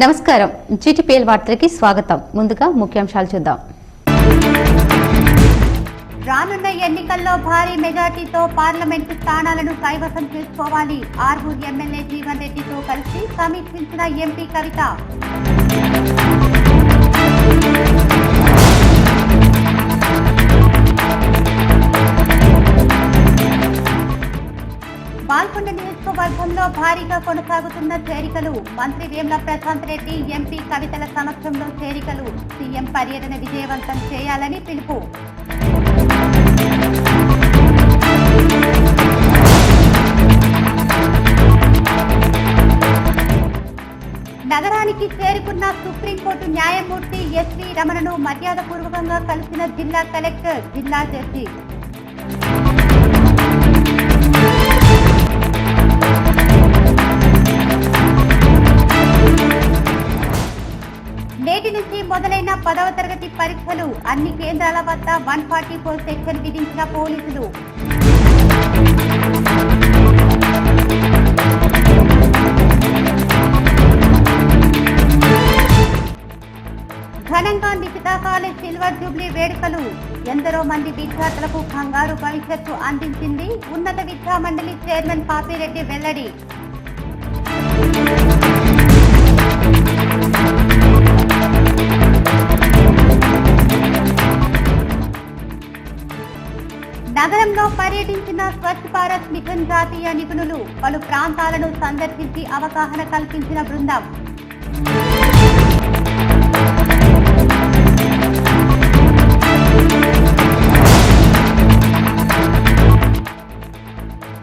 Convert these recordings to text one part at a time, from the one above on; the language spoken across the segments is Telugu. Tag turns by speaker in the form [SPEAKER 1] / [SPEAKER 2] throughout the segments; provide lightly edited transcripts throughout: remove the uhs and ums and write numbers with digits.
[SPEAKER 1] నమస్కారం జీటీపీఎల్ వార్తలకి స్వాగతం. ముందుగా ముఖ్యాంశాలు చూద్దాం.
[SPEAKER 2] రానున్న ఎన్నికల్లో భారీ మెజార్టీతో పార్లమెంటు స్థానాలను కైవసం చేసుకోవాలి. ఆర్మూర్ ఎమ్మెల్యే జీవన్ రెడ్డితో కలిసి సమీక్షించిన ఎంపీ కవిత. బాల్కొండ నియోజకవర్గంలో భారీగా కొనసాగుతున్న చేరికలు. మంత్రి వేముల ప్రశాంత్ రెడ్డి, ఎంపీ కవితల సమక్షంలో చేరికలు. సీఎం పర్యటన విజయవంతం చేయాలని పిలుపు. నగరానికి చేరుకున్న సుప్రీంకోర్టు న్యాయమూర్తి ఎస్వి రమణను మర్యాదపూర్వకంగా కలిసిన జిల్లా కలెక్టర్, జిల్లా జడ్జి. నేటి నుంచి మొదలైన 10వ తరగతి పరీక్షలు. అన్ని కేంద్రాల వద్ద 144 సెక్షన్ విధించిన పోలీసులు. ఘనంగా నిఖితా కాలేజ్ సిల్వర్ జూబ్లీ వేడుకలు. ఎందరో మంది విద్యార్థులకు బంగారు భవిష్యత్తు అందించింది ఉన్నత విద్యా మండలి చైర్మన్ పాపిరెడ్డి వెల్లడి. నగరంలో పర్యటించిన స్వచ్ఛ భారత్ మిషన్ జాతీయ నిపుణులు. పలు ప్రాంతాలను సందర్శించి అవగాహన కల్పించిన బృందం.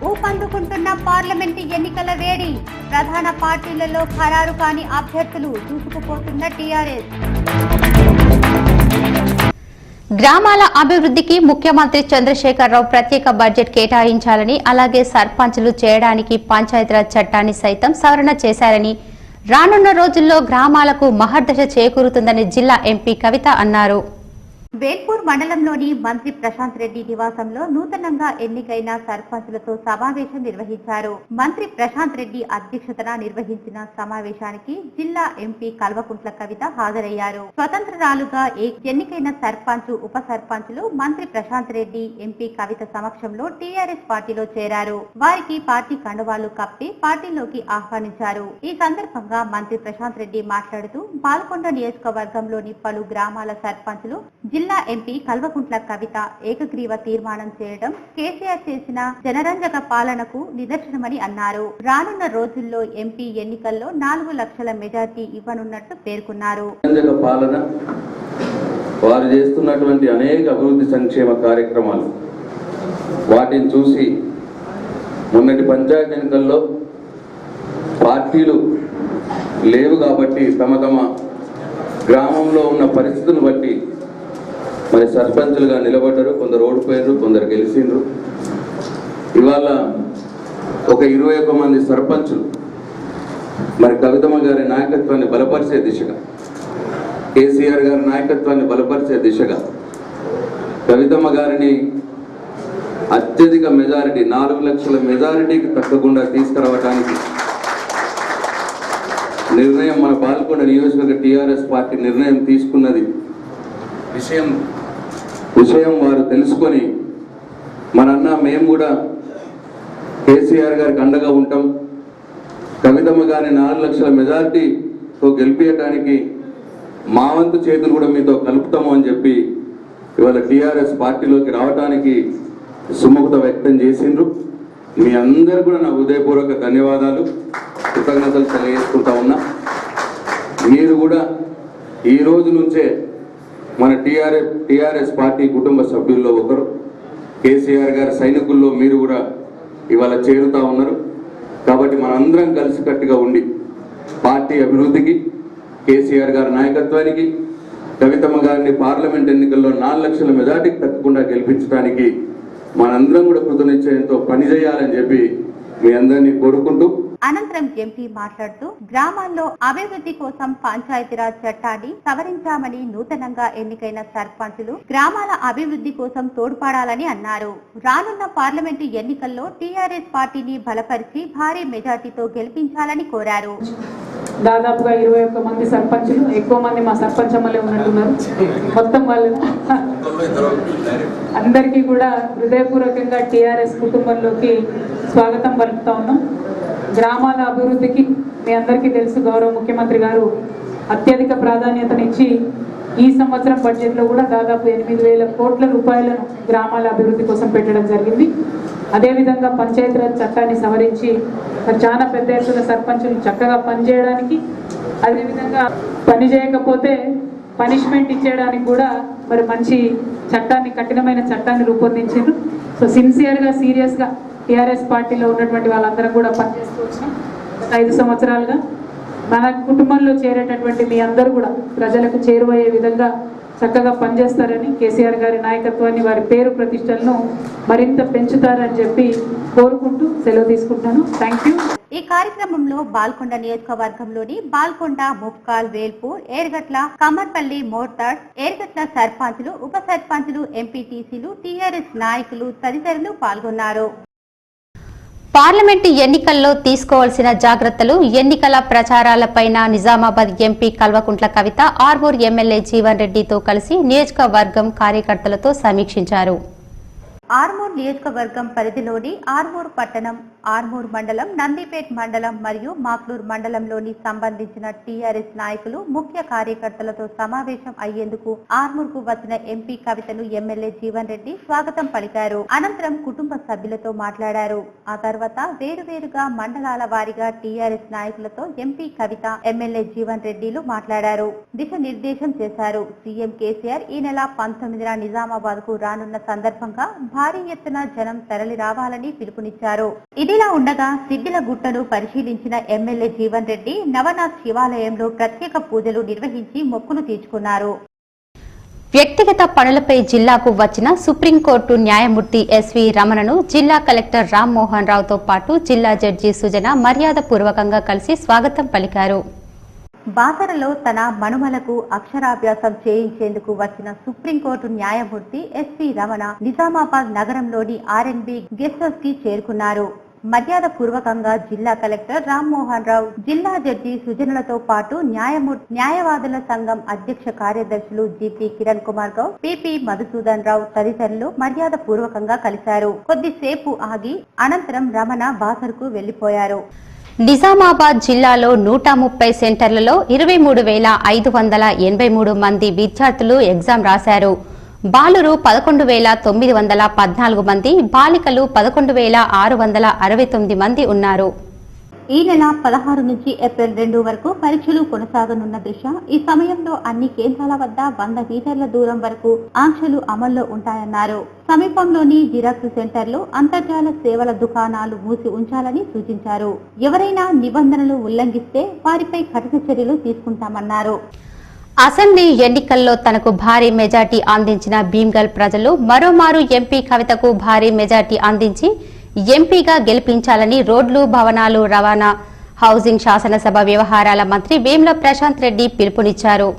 [SPEAKER 2] ఊపందుకుంటున్న పార్లమెంటు ఎన్నికల వేడి. ప్రధాన పార్టీలలో ఖరారు కాని అభ్యర్థులు. దూసుకుపోతున్న టీఆర్ఎస్.
[SPEAKER 1] గ్రామాల అభివృద్ధికి ముఖ్యమంత్రి చంద్రశేఖరరావు ప్రత్యేక బడ్జెట్ కేటాయించాలని, అలాగే సర్పంచులు చేయడానికి పంచాయతీరాజ్ చట్టాన్ని సైతం సవరణ చేశారని, రానున్న రోజుల్లో గ్రామాలకు మహర్దశ చేకూరుతుందని జిల్లా ఎంపీ కవిత అన్నారు.
[SPEAKER 2] వేల్పూర్ మండలంలోని మంత్రి ప్రశాంత్ రెడ్డి నివాసంలో నూతనంగా ఎన్నికైన సర్పంచులతో సమావేశం నిర్వహించారు. మంత్రి ప్రశాంత్ రెడ్డి అధ్యక్షతన నిర్వహించిన సమావేశానికి జిల్లా ఎంపీ కల్వకుంట్ల కవిత హాజరయ్యారు. స్వతంత్రరాలుగా ఎన్నికైన సర్పంచ్, ఉప సర్పంచులు మంత్రి ప్రశాంత్ రెడ్డి, ఎంపీ కవిత సమక్షంలో టీఆర్ఎస్ పార్టీలో చేరారు. వారికి పార్టీ కండువాలు కప్పి పార్టీలోకి ఆహ్వానించారు. ఈ సందర్భంగా మంత్రి ప్రశాంత్ రెడ్డి మాట్లాడుతూ బాల్కొండ నియోజకవర్గంలోని పలు గ్రామాల సర్పంచులు జిల్లా ఎంపీ కల్వకుంట్ల కవిత ఏకగ్రీవ తీర్మానం చేయడం కేసీఆర్ చేసిన జనరంజక పాలనకు నిదర్శనమని అన్నారు. రానున్న రోజుల్లో ఎంపీ ఎన్నికల్లో 4 లక్షల మెజార్టీ ఇవ్వనున్నట్టు పేర్కొన్నారు.
[SPEAKER 3] వారు చేస్తున్నటువంటి అనేక అభివృద్ధి సంక్షేమ కార్యక్రమాలు వాటిని చూసి మొన్నటి పంచాయతీ ఎన్నికల్లో పార్టీలు లేవు కాబట్టి తమ తమ గ్రామంలో ఉన్న పరిస్థితులను బట్టి మరి సర్పంచులుగా నిలబడ్డారు. కొందరు ఓడిపోయారు, కొందరు గెలిచిండ్రు. ఇవాళ ఒక 21 మంది సర్పంచులు మరి కవితమ్మ గారి నాయకత్వాన్ని బలపరిచే దిశగా, కేసీఆర్ గారి నాయకత్వాన్ని బలపరిచే దిశగా కవితమ్మ గారిని అత్యధిక మెజారిటీ 4 లక్షల మెజారిటీకి తగ్గకుండా తీసుకురావడానికి నిర్ణయం మన బాల్కొండ నియోజకవర్గ టీఆర్ఎస్ పార్టీ నిర్ణయం తీసుకున్నది. విషయం వారు తెలుసుకొని మనన్న మేము కూడా కేసీఆర్ గారికి అండగా ఉంటాం, కవితమ్మ గారిని 4 లక్షల మెజారిటీతో గెలిపించడానికి మా వంతు చేతులు కూడా మీతో కలుపుతాము అని చెప్పి ఇవాళ టీఆర్ఎస్ పార్టీలోకి రావడానికి సుముఖత వ్యక్తం చేసిండ్రు. మీ అందరు కూడా నా హృదయపూర్వక ధన్యవాదాలు, కృతజ్ఞతలు తెలియజేసుకుంటా ఉన్నా. మీరు కూడా ఈ రోజు నుంచే మన టీఆర్ఎస్ పార్టీ కుటుంబ సభ్యుల్లో ఒకరు, కేసీఆర్ గారి సైనికుల్లో మీరు కూడా ఇవాళ చేరుతా ఉన్నారు. కాబట్టి మనందరం కలిసికట్టుగా ఉండి పార్టీ అభివృద్ధికి, కేసీఆర్ గారి నాయకత్వానికి, కవితమ్మ గారిని పార్లమెంట్ ఎన్నికల్లో 4 లక్షల మెజార్టీకి తగ్గకుండా గెలిపించడానికి మనందరం కూడా కృతనిశ్చయంతో పనిచేయాలని చెప్పి మీ అందరినీ కోరుకుంటూ
[SPEAKER 2] అనంతరం ఎంపీ మాట్లాడుతూ గ్రామాల్లో అభివృద్ధి కోసం పంచాయతీరాజ్ చట్టాన్ని సవరించామని, నూతనంగా ఎన్నికైన సర్పంచులు గ్రామాల అభివృద్ధి కోసం తోడ్పడాలని అన్నారు. రానున్న పార్లమెంటు ఎన్నికల్లో టీఆర్ఎస్ పార్టీని బలపరిచి భారీ మెజార్టీతో గెలిపించాలని కోరారు.
[SPEAKER 4] దాదాపుగా 21 మంది సర్పంచులు, ఎక్కువ మంది మా సర్పంచ్ అమ్మలే ఉన్నట్టున్నారు. మొత్తం వాళ్ళు అందరికీ కూడా హృదయపూర్వకంగా టీఆర్ఎస్ కుటుంబంలోకి స్వాగతం పలుకుతా ఉన్నాం. గ్రామాల అభివృద్ధికి మీ అందరికీ తెలుసు, గౌరవ ముఖ్యమంత్రి గారు అత్యధిక ప్రాధాన్యతనిచ్చి ఈ సంవత్సరం బడ్జెట్లో కూడా దాదాపు 8,000 కోట్ల రూపాయలను గ్రామాల అభివృద్ధి కోసం పెట్టడం జరిగింది. అదేవిధంగా పంచాయతీరాజ్ చట్టాన్ని సవరించి చాలా పెద్ద ఎత్తున సర్పంచులు చక్కగా పనిచేయడానికి, అదేవిధంగా పని చేయకపోతే పనిష్మెంట్ ఇచ్చేయడానికి కూడా మరి మంచి చట్టాన్ని, కఠినమైన చట్టాన్ని రూపొందించారు. సో సిన్సియర్గా, సీరియస్గా టీఆర్ఎస్ పార్టీలో ఉన్నటువంటి వాళ్ళందరం కూడా పనిచేస్తూ వచ్చినాం. 5 సంవత్సరాలుగా మన కుటుంబంలో చేరేటటువంటి మీ అందరూ కూడా ప్రజలకు చేరువయ్యే విధంగా చక్కగా పనిచేస్తారని, కేసీఆర్ గారి నాయకత్వాన్ని, వారి పేరు ప్రతిష్టలను మరింత పెంచుతారని చెప్పి కోరుకుంటూ సెలవు తీసుకుంటాను. Thank you.
[SPEAKER 2] ఈ కార్యక్రమంలో బాల్కొండ నియోజకవర్గంలోని బాల్కొండ, ముప్కాల్, వేల్పూర్, ఏర్గట్ల, కమర్పల్లి, మోర్తాడ్, ఏర్గట్ల సర్పంచులు, ఉప సర్పంచులు, ఎంపీటీసీలు, టీఆర్ఎస్ నాయకులు తదితరులు పాల్గొన్నారు.
[SPEAKER 1] పార్లమెంటు ఎన్నికల్లో తీసుకోవాల్సిన జాగ్రత్తలు, ఎన్నికల ప్రచారాలపైన నిజామాబాద్ ఎంపీ కల్వకుంట్ల కవిత ఆర్మూర్ ఎమ్మెల్యే జీవన్ రెడ్డితో కలిసి నియోజకవర్గం కార్యకర్తలతో సమీక్షించారు.
[SPEAKER 2] ఆర్మూర్ నియోజకవర్గం పరిధిలోని ఆర్మూర్ పట్టణం, ఆర్మూర్ మండలం, నందిపేట్ మండలం మరియు మాక్లూర్ మండలంలోని సంబంధించిన టీఆర్ఎస్ నాయకులు, ముఖ్య కార్యకర్తలతో సమావేశం అయ్యేందుకు ఆర్మూర్ కు వచ్చిన ఎంపీ కవితను ఎమ్మెల్యే జీవన్ రెడ్డి స్వాగతం పలికారు. అనంతరం కుటుంబ సభ్యులతో మాట్లాడారు. ఆ తర్వాత వేరువేరుగా మండలాల వారీగా టీఆర్ఎస్ నాయకులతో ఎంపీ కవిత, ఎమ్మెల్యే జీవన్ రెడ్డిలు మాట్లాడారు. దిశానిర్దేశం చేశారు. సీఎం కేసీఆర్ ఈ నెల 19న నిజామాబాద్ కు రానున్న సందర్భంగా భారీ ఎత్తున జనం తరలి రావాలని పిలుపునిచ్చారు. ఇదిలా ఉండగా సిద్దిల గుట్టను పరిశీలించిన ఎమ్మెల్యే జీవన్ రెడ్డి నవనాథ్ శివాలయంలో ప్రత్యేక పూజలు నిర్వహించి మొక్కులు తీర్చుకున్నారు.
[SPEAKER 1] వ్యక్తిగత పనులపై జిల్లాకు వచ్చిన సుప్రీంకోర్టు న్యాయమూర్తి ఎస్వి రమణను జిల్లా కలెక్టర్ రామ్ మోహన్ రావుతో పాటు జిల్లా జడ్జి సుజన మర్యాదపూర్వకంగా కలిసి స్వాగతం పలికారు.
[SPEAKER 2] బాసరలో తన మనుమలకు అక్షరాభ్యాసం చేయించేందుకు వచ్చిన సుప్రీంకోర్టు న్యాయమూర్తి ఎస్వి రమణ నిజామాబాద్ నగరంలోని ఆర్ఎన్బి గెస్ట్ హౌస్ కి చేరుకున్నారు. మర్యాద పూర్వకంగా జిల్లా కలెక్టర్ రామ్ మోహన్ రావు, జిల్లా జడ్జి సుజనులతో పాటు న్యాయవాదుల సంఘం అధ్యక్ష కార్యదర్శులు జిపి కిరణ్ కుమార్ గౌడ్, పిపి మధుసూదన్ రావు తదితరులు మర్యాద పూర్వకంగా కలిశారు. కొద్దిసేపు ఆగి అనంతరం రమణ బాసర్కు వెళ్లిపోయారు.
[SPEAKER 1] నిజామాబాద్ జిల్లాలో 130 సెంటర్లలో 23,583 మంది విద్యార్థులు ఎగ్జామ్ రాశారు. బాలురు 11,914 మంది, బాలికలు 11,669 మంది ఉన్నారు.
[SPEAKER 2] ఈ నెల 16 నుంచి ఏప్రిల్ 2 వరకు పరీక్షలు కొనసాగనున్న దృష్ట్యా ఈ సమయంలో అన్ని కేంద్రాల వద్ద 100 మీటర్ల దూరం వరకు ఆంక్షలు అమల్లో ఉంటాయన్నారు. సమీపంలోని జిరాక్స్ సెంటర్లు, అంతర్జాల సేవల దుకాణాలు మూసి ఉంచాలని సూచించారు. ఎవరైనా నిబంధనలు ఉల్లంఘిస్తే వారిపై కఠిన చర్యలు తీసుకుంటామన్నారు.
[SPEAKER 1] అసెంబ్లీ ఎన్నికల్లో తనకు భారీ మెజార్టీ అందించిన భీమ్గల్ ప్రజలు మరోమారు ఎంపీ కవితకు భారీ మెజార్టీ అందించి ఎంపీగా గెలిపించాలని రోడ్లు, భవనాలు, రవాణా, హౌసింగ్, శాసనసభ వ్యవహారాల మంత్రి వేముల ప్రశాంత్ రెడ్డి పిలుపునిచ్చారు.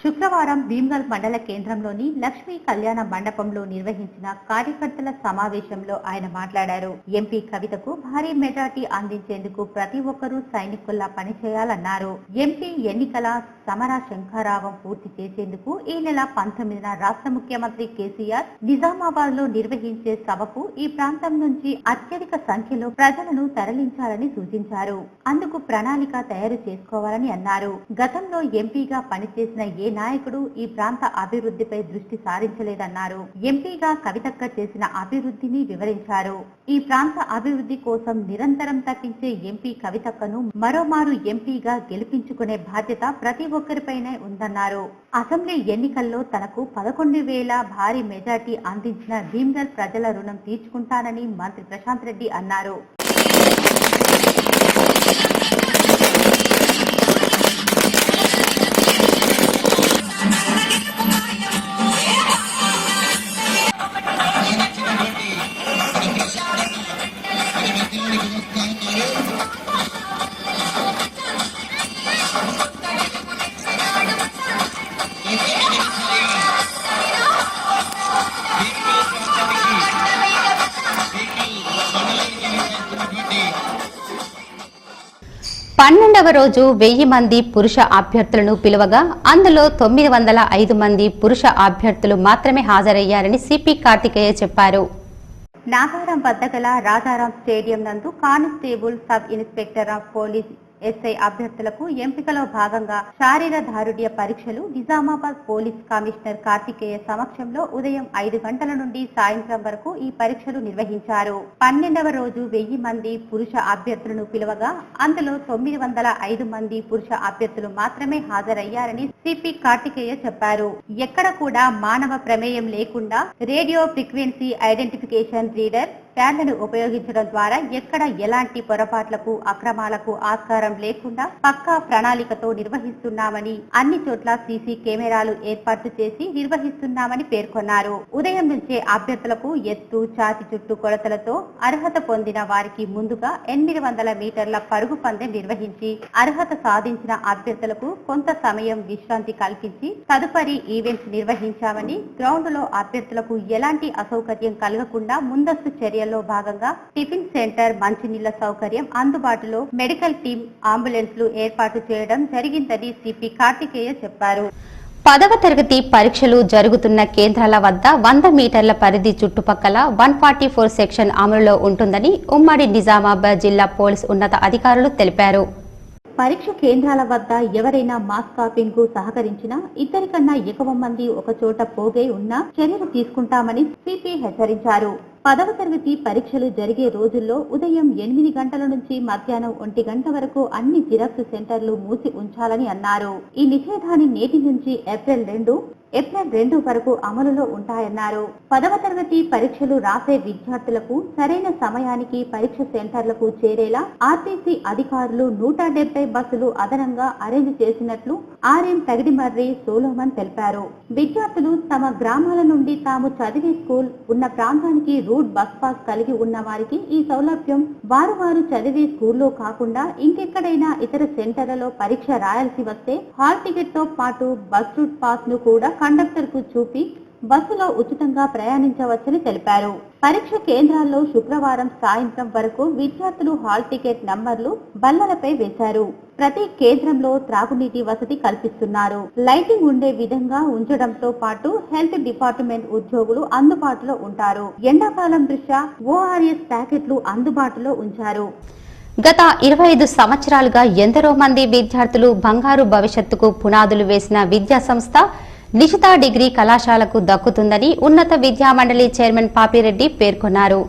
[SPEAKER 2] శుక్రవారం భీమ్గల్ మండల కేంద్రంలోని లక్ష్మీ కళ్యాణ మండపంలో నిర్వహించిన కార్యకర్తల సమావేశంలో ఆయన మాట్లాడారు. ఎంపీ కవితకు భారీ మెజార్టీ అందించేందుకు ప్రతి ఒక్కరూ సైనికుల్లా పనిచేయాలన్నారు. ఎంపీ ఎన్నికల సమర శంఖారావం పూర్తి చేసేందుకు ఈ నెల 19న రాష్ట్ర ముఖ్యమంత్రి కేసీఆర్ నిజామాబాద్ లో నిర్వహించే సభకు ఈ ప్రాంతం నుంచి అత్యధిక సంఖ్యలో ప్రజలను తరలించాలని సూచించారు. అందుకు ప్రణాళిక తయారు చేసుకోవాలని అన్నారు. గతంలో ఎంపీగా పనిచేసిన ఏ నాయకుడు ఈ ప్రాంత అభివృద్ధిపై దృష్టి సారించలేదన్నారు. ఎంపీగా కవితక్క చేసిన అభివృద్ధిని వివరించారు. ఈ ప్రాంత అభివృద్ధి కోసం నిరంతరం తప్పించే ఎంపీ కవితక్కను మరోమారు ఎంపీగా గెలిపించుకునే బాధ్యత ప్రతి ఒక్కరిపైనే ఉందన్నారు. అసెంబ్లీ ఎన్నికల్లో తనకు 11,000 భారీ మెజార్టీ అందించిన భీమ్గల్ ప్రజల రుణం తీర్చుకుంటానని మంత్రి ప్రశాంత్ రెడ్డి అన్నారు.
[SPEAKER 1] 12వ రోజు 1000 మంది పురుష అభ్యర్థులను పిలువగా అందులో 905 మంది పురుష అభ్యర్థులు మాత్రమే హాజరయ్యారని సిపి కార్తికేయ చెప్పారు.
[SPEAKER 2] నాగారం వద్ద గల రాజారాం స్టేడియం నందు constable sub inspector of police SI అభ్యర్థులకు ఎంపికలో భాగంగా శారీర దారుఢ్య పరీక్షలు నిజామాబాద్ పోలీస్ కమిషనర్ కార్తికేయ సమక్షంలో ఉదయం 5 గంటల నుండి సాయంత్రం వరకు ఈ పరీక్షలు నిర్వహించారు. 12వ రోజు 1000 మంది పురుష అభ్యర్థులను పిలువగా అందులో 905 మంది పురుష అభ్యర్థులు మాత్రమే హాజరయ్యారని సిపి కార్తికేయ చెప్పారు. ఎక్కడ కూడా మానవ ప్రమేయం లేకుండా రేడియో ఫ్రీక్వెన్సీ ఐడెంటిఫికేషన్ రీడర్ ప్యాడ్లను ఉపయోగించడం ద్వారా ఎక్కడ ఎలాంటి పొరపాట్లకు అక్రమాలకు ఆస్కారం లేకుండా పక్కా ప్రణాళికతో నిర్వహిస్తున్నామని అన్ని చోట్ల సీసీ కెమెరాలు ఏర్పాటు చేసి నిర్వహిస్తున్నామని పేర్కొన్నారు. ఉదయం నుంచే అభ్యర్థులకు ఎత్తు ఛాతి చుట్టూ కొలతలతో అర్హత పొందిన వారికి ముందుగా 800 మీటర్ల పరుగు పందెం నిర్వహించి అర్హత సాధించిన అభ్యర్థులకు కొంత సమయం విశ్రాంతి కల్పించి తదుపరి ఈవెంట్స్ నిర్వహించామని గ్రౌండ్ లో అభ్యర్థులకు ఎలాంటి అసౌకర్యం కలగకుండా ముందస్తు చర్యల్లో భాగంగా టిఫిన్ సెంటర్, మంచినీళ్ల సౌకర్యం అందుబాటులో మెడికల్ టీం, అంబులెన్స్లు ఏర్పాటు చేయడం జరిగిందని సిపి కార్తికేయ చెప్పారు.
[SPEAKER 1] 10వ తరగతి పరీక్షలు జరుగుతున్న కేంద్రాల వద్ద 100 మీటర్ల పరిధి చుట్టుపక్కల 144 సెక్షన్ అమలులో ఉంటుందని ఉమ్మడి నిజామాబాద్ జిల్లా పోలీస్ ఉన్నత అధికారులు తెలిపారు.
[SPEAKER 2] పరీక్ష కేంద్రాల వద్ద ఎవరైనా మాస్ కాపింగ్ కు సహకరించినా ఇద్దరికన్నా ఎక్కువ మంది ఒక చోట పోగై ఉన్నా చర్యలు తీసుకుంటామని సిపి హెచ్చరించారు. 10వ తరగతి పరీక్షలు జరిగే రోజుల్లో ఉదయం 8 గంటల నుంచి మధ్యాహ్నం 1 గంట వరకు అన్ని జిరాక్స్ సెంటర్లు మూసి ఉంచాలని అన్నారు. ఈ నిషేధాన్ని నేటి నుంచి ఏప్రిల్ 2 వరకు అమలులో ఉంటాయన్నారు. 10వ తరగతి పరీక్షలు రాసే విద్యార్థులకు సరైన సమయానికి పరీక్ష సెంటర్లకు చేరేలా ఆర్టీసీ అధికారులు 170 బస్సులు అదనంగా అరేంజ్ చేసినట్లు ఆర్ఎం తగిడిమర్రి సోలోమన్ తెలిపారు. విద్యార్థులు తమ గ్రామాల నుండి తాము చదివే స్కూల్ ఉన్న ప్రాంతానికి రూట్ బస్ పాస్ కలిగి ఉన్న వారికి ఈ సౌలభ్యం వారు చదివే స్కూల్లో కాకుండా ఇంకెక్కడైనా ఇతర సెంటర్లలో పరీక్ష రాయాల్సి వస్తే హాల్ టికెట్ తో పాటు బస్ రూట్ పాస్ ను కూడా కండక్టర్ కు చూపి బస్సులో ఉచితంగా ప్రయాణించవచ్చని తెలిపారు. పరీక్ష కేంద్రాల్లో శుక్రవారం సాయంత్రం వరకు విద్యార్థులు హాల్ టికెట్ నంబర్లు బల్లలపై వేశారు. ప్రతి కేంద్రంలో త్రాగునీటి వసతి కల్పిస్తున్నారు. లైటింగ్ ఉండే విధంగా ఉంచడంతో పాటు హెల్త్ డిపార్ట్మెంట్ ఉద్యోగులు అందుబాటులో ఉంటారు. ఎండాకాలం దృష్ట్యా ఓఆర్ఎస్ ప్యాకెట్లు అందుబాటులో ఉంచారు.
[SPEAKER 1] గత 25 సంవత్సరాలుగా ఎందరో మంది విద్యార్థులు బంగారు భవిష్యత్తుకు పునాదులు వేసిన విద్యా సంస్థ నిషిత డిగ్రీ కళాశాలకు దక్కుతుందని ఉన్నత విద్యామండలి చైర్మన్ పాపిరెడ్డి పేర్కొన్నారు.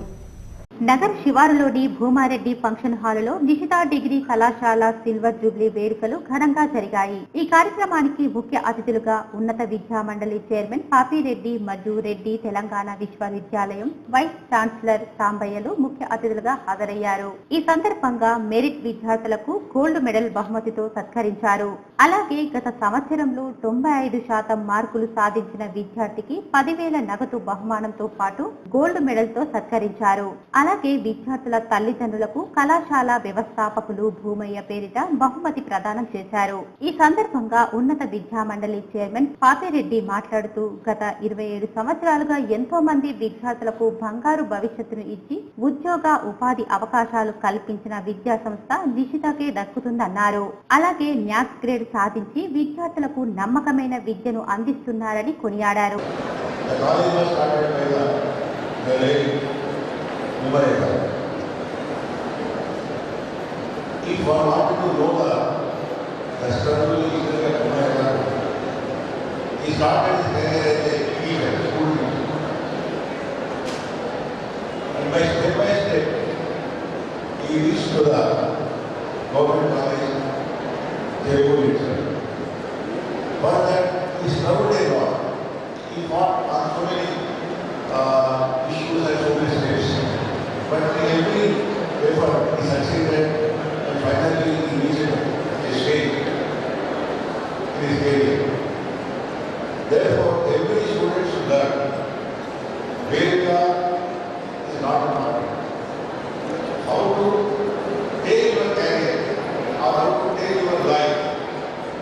[SPEAKER 2] నగర్ శివారులోని భూమారెడ్డి ఫంక్షన్ హాలులో నిషిత డిగ్రీ కళాశాల సిల్వర్ జూబ్లీ వేడుకలు ఘనంగా జరిగాయి. ఈ కార్యక్రమానికి ముఖ్య అతిథులుగా ఉన్నత విద్యా మండలి చైర్మన్ పాపిరెడ్డి మజ్జు రెడ్డి, తెలంగాణ విశ్వవిద్యాలయం వైస్ ఛాన్సలర్ సాంబయ్యలు ముఖ్య అతిథులుగా హాజరయ్యారు. ఈ సందర్భంగా మెరిట్ విద్యార్థులకు గోల్డ్ మెడల్ బహుమతితో సత్కరించారు. అలాగే గత సంవత్సరంలో 95% మార్కులు సాధించిన విద్యార్థికి 10,000 నగదు బహుమానంతో పాటు గోల్డ్ మెడల్ తో సత్కరించారు. అలాగే విద్యార్థుల తల్లిదండ్రులకు కళాశాల వ్యవస్థాపకులు భూమయ్య పేరిట బహుమతి ప్రదానం చేశారు. ఈ సందర్భంగా ఉన్నత విద్యా మండలి చైర్మన్ పాపిరెడ్డి మాట్లాడుతూ గత 27 సంవత్సరాలుగా ఎంతో మంది విద్యార్థులకు బంగారు భవిష్యత్తును ఇచ్చి ఉద్యోగ ఉపాధి అవకాశాలు కల్పించిన విద్యా సంస్థ నిషితకే దక్కుతుందన్నారు. అలాగే న్యాక్ గ్రేడ్ సాధించి విద్యార్థులకు నమ్మకమైన విద్యను అందిస్తున్నారని కొనియాడారు.
[SPEAKER 5] If one wanted to know the struggle he started his career as a teacher, school teacher. And by step, he reached to the government college, Jaipur itself. But that he struggled a lot. He fought on so many issues and so many steps. But in every effort, he succeeded and finally he reached a stage in his career. Therefore, every student should learn Vedika is not a market. How to take your career or how to take your life,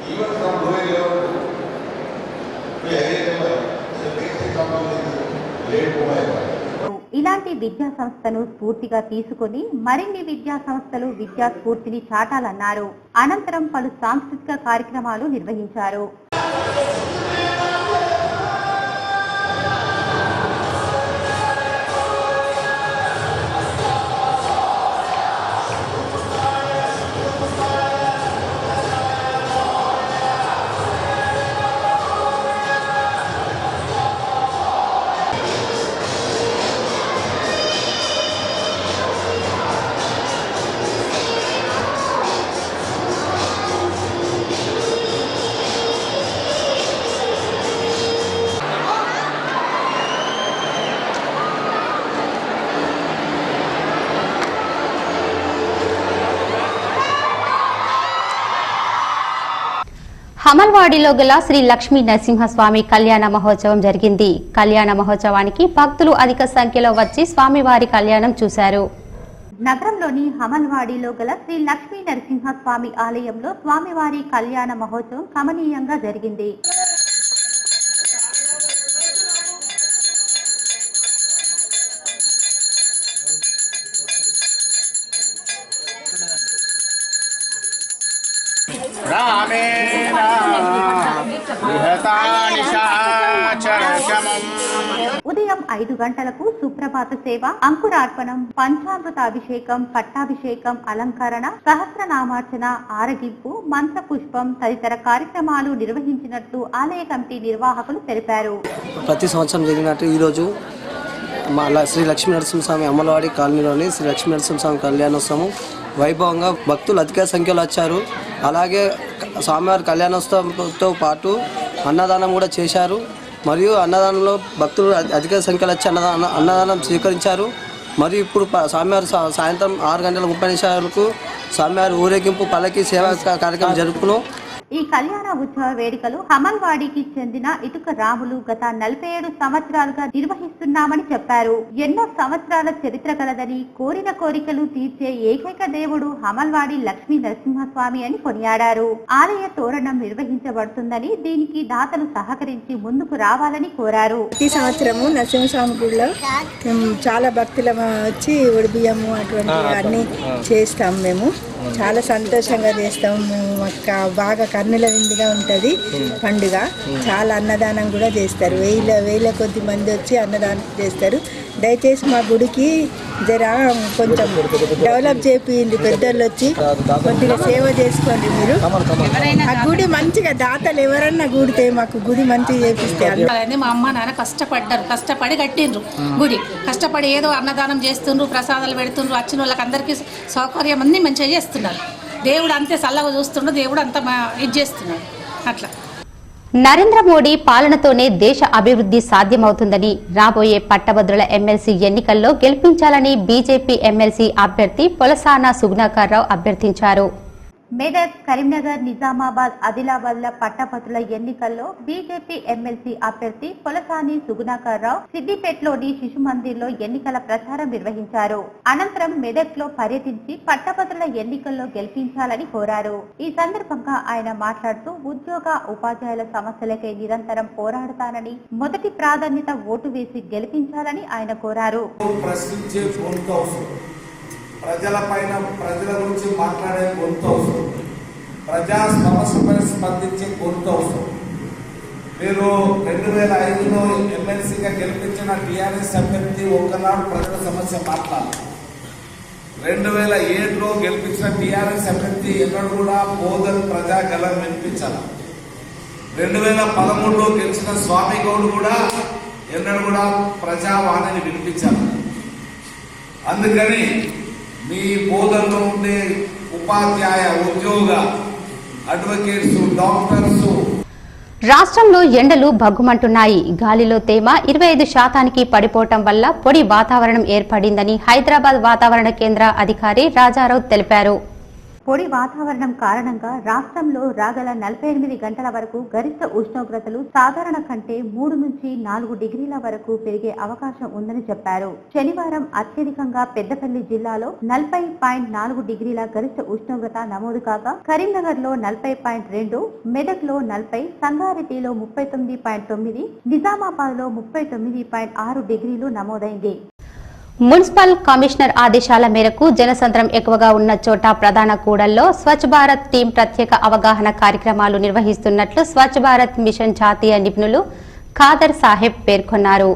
[SPEAKER 5] even from lower level to higher level, is a basic component in late mobile.
[SPEAKER 2] ఇలాంటి విద్యా సంస్థను స్ఫూర్తిగా తీసుకుని మరిన్ని విద్యా సంస్థలు విద్యా స్ఫూర్తిని చాటాలన్నారు. అనంతరం పలు సాంస్కృతిక కార్యక్రమాలు నిర్వహించారు.
[SPEAKER 1] హమల్వాడిలో గల శ్రీ లక్ష్మీ నరసింహస్వామి కళ్యాణ మహోత్సవం జరిగింది. కళ్యాణ మహోత్సవానికి భక్తులు అధిక సంఖ్యలో వచ్చి స్వామివారి కళ్యాణం చూశారు.
[SPEAKER 2] నగరంలోని హమల్వాడిలో గల శ్రీ లక్ష్మీ నరసింహస్వామి ఆలయంలో స్వామివారి కళ్యాణ మహోత్సవం కమనీయంగా జరిగింది. ఉదయం 5 గంటలకు సుప్రభాత సేవ, అంకురార్పణం, పంచామృత అభిషేకం, పట్టాభిషేకం, అలంకరణ, సహస్రనామార్చన, ఆరగింపు, మంత్ర పుష్పం తదితర కార్యక్రమాలు నిర్వహించినట్లు ఆలయ కమిటీ నిర్వాహకులు తెలిపారు.
[SPEAKER 6] ప్రతి సంవత్సరం జరిగినట్టు ఈరోజు శ్రీ లక్ష్మీ నరసింహస్వామి అమ్మలవాడి కాలనీలోని శ్రీ లక్ష్మీ నరసింహస్వామి కళ్యాణోత్సవం వైభవంగా భక్తులు అధిక సంఖ్యలో వచ్చారు. అలాగే స్వామివారి కళ్యాణోత్సవంతో పాటు అన్నదానం కూడా చేశారు. మరియు అన్నదానంలో భక్తులు అధిక సంఖ్యలో వచ్చి అన్నదానం స్వీకరించారు. మరియు ఇప్పుడు స్వామివారి సాయంత్రం 6 గంటల 30 నిమిషాలకు స్వామివారి ఊరేగింపు పల్లకి సేవా కార్యక్రమం జరుపును.
[SPEAKER 2] ఈ కళ్యాణ ఉత్సవ వేడుకలు హమల్వాడికి చెందిన ఇటుక రాములు గత 47 సంవత్సరాలుగా నిర్వహిస్తున్నామని చెప్పారు. ఎన్నో సంవత్సరాల చరిత్ర కలదని, కోరిన కోరికలు తీర్చే ఏకైక దేవుడు హమల్వాడి లక్ష్మీ నరసింహస్వామి అని కొనియాడారు. ఆలయ తోరణం నిర్వహించబడుతుందని, దీనికి దాతలు సహకరించి ముందుకు రావాలని కోరారు.
[SPEAKER 7] ప్రతి సంవత్సరము నరసింహస్వామి గుడిలో చాలా భక్తులు వచ్చి ఉడిబియ్యము అటువంటి అన్ని చేస్తాం. మేము చాలా సంతోషంగా చేస్తాం. మేము బాగా కన్నుల విందుగా ఉంటుంది పండుగ. చాలా అన్నదానం కూడా చేస్తారు. వేల కొద్ది మంది వచ్చి అన్నదానం చేస్తారు. దయచేసి మా గుడికి జర కొంచెం డెవలప్ చేయింది. పెద్దోళ్ళు వచ్చి కొద్దిగా సేవ చేసుకోండి. మీరు ఆ గుడి మంచిగా దాతలు ఎవరన్నా గుడితే మాకు గుడి మంచిగా చేపిస్తారు.
[SPEAKER 8] మా అమ్మ నాన్న కష్టపడ్డారు, కష్టపడి కట్టిండ్రు గుడి. కష్టపడి ఏదో అన్నదానం చేస్తుండ్రు, ప్రసాదాలు పెడుతుండ్రు. వచ్చిన వాళ్ళకి అందరికీ సౌకర్యం అన్ని మంచిగా చేస్తున్నారు. దేవుడు అంతే చల్లగా చూస్తుండ్రు, దేవుడు అంతా ఇది చేస్తున్నాడు. అట్లా
[SPEAKER 1] నరేంద్ర మోడీ పాలనతోనే దేశ అభివృద్ధి సాధ్యమవుతుందని, రాబోయే పట్టభద్రుల ఎమ్మెల్సీ ఎన్నికల్లో గెలిపించాలని బీజేపీ ఎమ్మెల్సీ అభ్యర్థి పొలసాన సుగుణాకర్ రావు అభ్యర్థించారు.
[SPEAKER 2] మెదక్, కరీంనగర్, నిజామాబాద్, ఆదిలాబాద్ల పట్టభద్రుల ఎన్నికల్లో బీజేపీ ఎమ్మెల్సీ అభ్యర్థి పొలసాని సుగుణాకర్ రావు సిద్దిపేటలోని శిశు మందిర్లో ఎన్నికల ప్రచారం నిర్వహించారు. అనంతరం మెదక్ లో పర్యటించి పట్టభద్రుల ఎన్నికల్లో గెలిపించాలని కోరారు. ఈ సందర్భంగా ఆయన మాట్లాడుతూ ఉద్యోగ ఉపాధ్యాయుల సమస్యలకై నిరంతరం పోరాడతానని, మొదటి ప్రాధాన్యత ఓటు వేసి గెలిపించాలని ఆయన కోరారు.
[SPEAKER 9] ప్రజల పైన ప్రజల గురించి మాట్లాడే గొంతు అవసరం, ప్రజా సమస్యపై స్పందించే గొంతు అవసరం. మీరు 2005లో ఎమ్మెల్సీగా గెలిపించిన టీఆర్ఎస్ అభ్యర్థి ఒకనాడు ప్రజల సమస్య మాట్లాడాలి. 2007లో గెలిపించిన టీఆర్ఎస్ అభ్యర్థి ఎన్నడూ కూడా బోధన్ ప్రజా గలం వినిపించాలి. 2013లో గెలిచిన స్వామి గౌడ్ కూడా ఎన్నడూ కూడా ప్రజావాణిని వినిపించాలి. అందుకని మీ బోధనలో ఉండే ఉపాధ్యాయ, ఉద్యోగ, అడ్వకేట్స్, డాక్టర్స్.
[SPEAKER 1] రాష్ట్రంలో ఎండలు భగ్గుమంటున్నాయి. గాలిలో తేమ 25% పడిపోవటం వల్ల పొడి వాతావరణం ఏర్పడిందని హైదరాబాద్ వాతావరణ కేంద్ర అధికారి రాజారావు తెలిపారు.
[SPEAKER 2] పొడి వాతావరణం కారణంగా రాష్ట్రంలో రాగల 48 గంటల వరకు గరిష్ట ఉష్ణోగ్రతలు సాధారణ కంటే 3 నుంచి 4 డిగ్రీల వరకు పెరిగే అవకాశం ఉందని చెప్పారు. శనివారం అత్యధికంగా పెద్దపల్లి జిల్లాలో 40.4 డిగ్రీల గరిష్ట ఉష్ణోగ్రత నమోదు కాగా, కరీంనగర్ లో 40.2, మెదక్ లో 40, సంగారెడ్డిలో 39.9, నిజామాబాద్ లో 39.6 డిగ్రీలు నమోదైంది.
[SPEAKER 1] మున్సిపల్ కమిషనర్ ఆదేశాల మేరకు జనసంద్రం ఎక్కువగా ఉన్న చోట ప్రధాన కూడల్లో స్వచ్ఛ భారత్ టీం ప్రత్యేక అవగాహన కార్యక్రమాలు నిర్వహిస్తున్నట్లు స్వచ్ఛ భారత్ మిషన్ జాతీయ నిపుణులు ఖాదర్ సాహెబ్ పేర్కొన్నారు.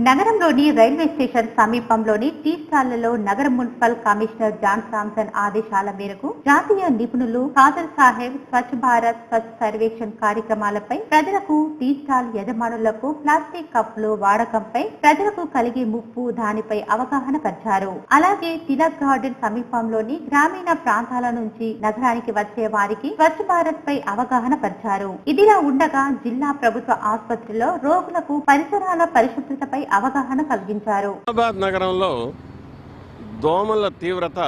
[SPEAKER 2] నగరంలోని రైల్వే స్టేషన్ సమీపంలోని టీ స్టాళ్లలో నగర మున్సిపల్ కమిషనర్ జాన్ సామ్సన్ ఆదేశాల మేరకు జాతీయ నిపుణులు ఖాదర్ సాహెబ్ స్వచ్ఛ భారత్ స్వచ్ఛ సర్వేక్షణ్ కార్యక్రమాలపై ప్రజలకు టీ స్టాల్ యజమానులకు ప్లాస్టిక్ కప్పులు వాడకంపై ప్రజలకు కలిగే ముప్పు దానిపై అవగాహన పరిచారు. అలాగే తిలక్ గార్డెన్ సమీపంలోని గ్రామీణ ప్రాంతాల నుంచి నగరానికి వచ్చే వారికి స్వచ్ఛ భారత్ పై అవగాహన పరిచారు. ఇదిలా ఉండగా జిల్లా ప్రభుత్వ ఆసుపత్రిలో రోగులకు పరిసరాల పరిశుభ్రతపై అవగాహన కలిగించారు.
[SPEAKER 10] హైదరాబాద్ నగరంలో దోమల తీవ్రత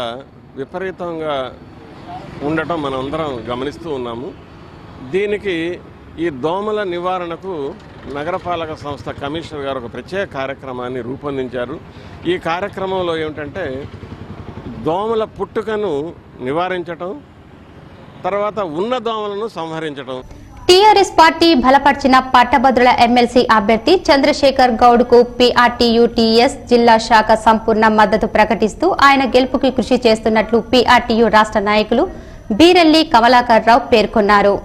[SPEAKER 10] విపరీతంగా ఉండటం మనందరం గమనిస్తూ ఉన్నాము. దీనికి ఈ దోమల నివారణకు నగరపాలక సంస్థ కమిషనర్ గారు ఒక ప్రత్యేక కార్యక్రమాన్ని రూపొందించారు. ఈ కార్యక్రమంలో ఏమిటంటే దోమల పుట్టుకను నివారించటం, తర్వాత ఉన్న దోమలను సంహరించటం.
[SPEAKER 1] టీఆర్ఎస్ పార్టీ బలపర్చిన పట్టభద్రుల ఎమ్మెల్సీ అభ్యర్థి చంద్రశేఖర్ గౌడ్ కు పీఆర్టీయూ-టీఎస్ జిల్లా శాఖ సంపూర్ణ మద్దతు ప్రకటిస్తూ ఆయన గెలుపుకి కృషి చేస్తున్నట్లు పీఆర్టీయూ రాష్ట్ర నాయకులు బీరెల్లి కమలాకర్ రావు పేర్కొన్నారు.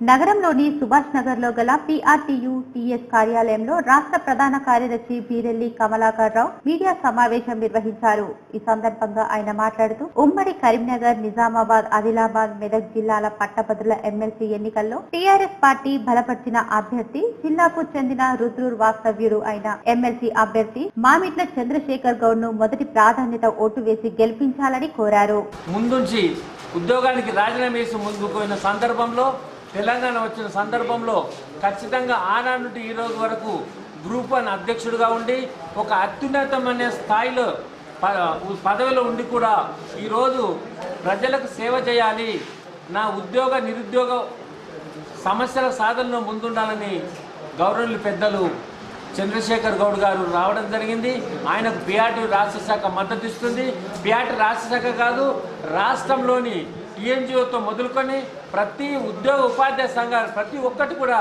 [SPEAKER 2] నగరంలోని సుభాష్ నగర్ లో గల పీఆర్టీయూ-టీఎస్ కార్యాలయంలో రాష్ట్ర ప్రధాన కార్యదర్శి బీరెల్లి కమలాకర్ రావు మీడియా సమావేశం నిర్వహించారు. ఈ సందర్భంగా ఆయన మాట్లాడుతూ ఉమ్మడి కరీంనగర్, నిజామాబాద్, ఆదిలాబాద్, మెదక్ జిల్లాల పట్టభద్రుల ఎమ్మెల్సీ ఎన్నికల్లో టీఆర్ఎస్ పార్టీ బలపర్చిన అభ్యర్థి జిల్లాకు చెందిన రుద్రూర్ వాస్తవ్యుడు అయిన ఎమ్మెల్సీ అభ్యర్థి మామిట్ల చంద్రశేఖర్ గౌడ్ ను మొదటి ప్రాధాన్యత ఓటు వేసి గెలిపించాలని కోరారు.
[SPEAKER 11] ముందుంచి ఉద్యోగానికి రాజీనామా చేసి ముందుకు పోయిన సందర్భంలో, తెలంగాణ వచ్చిన సందర్భంలో ఖచ్చితంగా ఆనాడు నుండి ఈ రోజు వరకు గ్రూప్ 1 అధ్యక్షుడిగా ఉండి ఒక అత్యున్నతమైన స్థాయిలో పదవిలో ఉండి కూడా ఈరోజు ప్రజలకు సేవ చేయాలి, నా ఉద్యోగ నిరుద్యోగ సమస్యల సాధనలో ముందుండాలని గౌరవనీయులు పెద్దలు చంద్రశేఖర్ గౌడ్ గారు రావడం జరిగింది. ఆయనకు పీఆర్టీ రాష్ట్ర శాఖ మద్దతు ఇస్తుంది. పీఆర్టీ రాష్ట్ర శాఖ కాదు, రాష్ట్రంలోని టీఎన్జిఓతో మొదలుకొని ప్రతి ఉద్యోగ ఉపాధ్యాయ సంఘాలు ప్రతి ఒక్కటి కూడా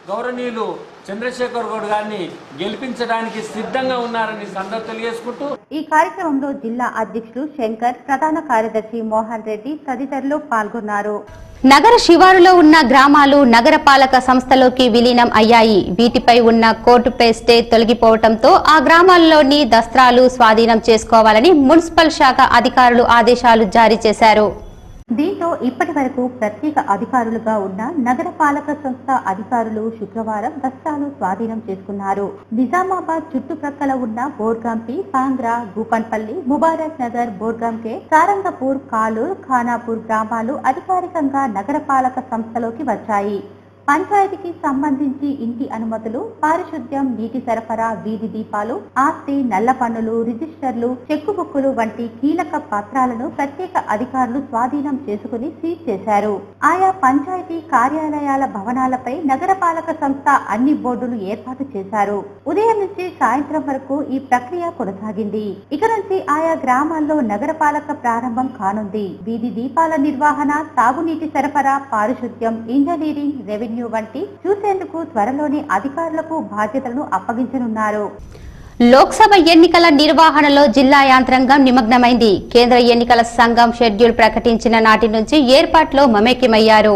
[SPEAKER 11] గౌరవనీయులు చంద్రశేఖర్ గౌడ్ గారిని గెలిపించడానికి సిద్ధంగా ఉన్నారని సందర్భంగా తెలియజేసుకుంటూ
[SPEAKER 2] ఈ కార్యక్రమంలో జిల్లా అధ్యక్షులు శంకర్, ప్రధాన కార్యదర్శి మోహన్ రెడ్డి తదితరులు పాల్గొన్నారు.
[SPEAKER 1] నగర శివారులో ఉన్న గ్రామాలు నగరపాలక సంస్థలోకి విలీనం అయ్యాయి. వీటిపై ఉన్న కోర్టుపై స్టే తొలగిపోవడంతో ఆ గ్రామాల్లోని దస్త్రాలు స్వాధీనం చేసుకోవాలని మున్సిపల్ శాఖ అధికారులు ఆదేశాలు జారీ చేశారు.
[SPEAKER 2] దీంతో ఇప్పటి వరకు ప్రత్యేక అధికారులుగా ఉన్న నగరపాలక సంస్థ అధికారులు శుక్రవారం దస్త్రాలు స్వాధీనం చేసుకున్నారు. నిజామాబాద్ చుట్టుప్రక్కల ఉన్న బోర్గాంపి, పాంగ్రా, గూపన్పల్లి, ముబారక్ నగర్, బోర్గాంకే, సారంగపూర్, కాలూర్, ఖానాపూర్ గ్రామాలు అధికారికంగా నగరపాలక సంస్థలోకి వచ్చాయి. పంచాయతీకి సంబంధించి ఇంటి అనుమతులు, పారిశుద్ధ్యం, నీటి సరఫరా, వీధి దీపాలు, ఆస్తి, నల్ల పన్నులు, రిజిస్టర్లు, చెక్కు బుక్కులు వంటి కీలక పత్రాలను ప్రత్యేక అధికారులు స్వాధీనం చేసుకుని సీజ్ చేశారు. ఆయా పంచాయతీ కార్యాలయాల భవనాలపై నగరపాలక సంస్థ అన్ని బోర్డులు ఏర్పాటు చేశారు. ఉదయం నుంచి సాయంత్రం వరకు ఈ ప్రక్రియ కొనసాగింది. ఇక నుంచి ఆయా గ్రామాల్లో నగరపాలక ప్రారంభం కానుంది. వీధి దీపాల నిర్వహణ, తాగునీటి సరఫరా, పారిశుద్ధ్యం, ఇంజనీరింగ్, రెవెన్యూ వంటి చూసేందుకు త్వరలోనే అధికారులకు బాధ్యతలను అప్పగించనున్నారు.
[SPEAKER 1] లోక్సభ ఎన్నికల నిర్వహణలో జిల్లా యంత్రాంగం నిమగ్నమైంది. కేంద్ర ఎన్నికల సంఘం షెడ్యూల్ ప్రకటించిన నాటి నుంచి ఏర్పాట్లో మమేకమయ్యారు.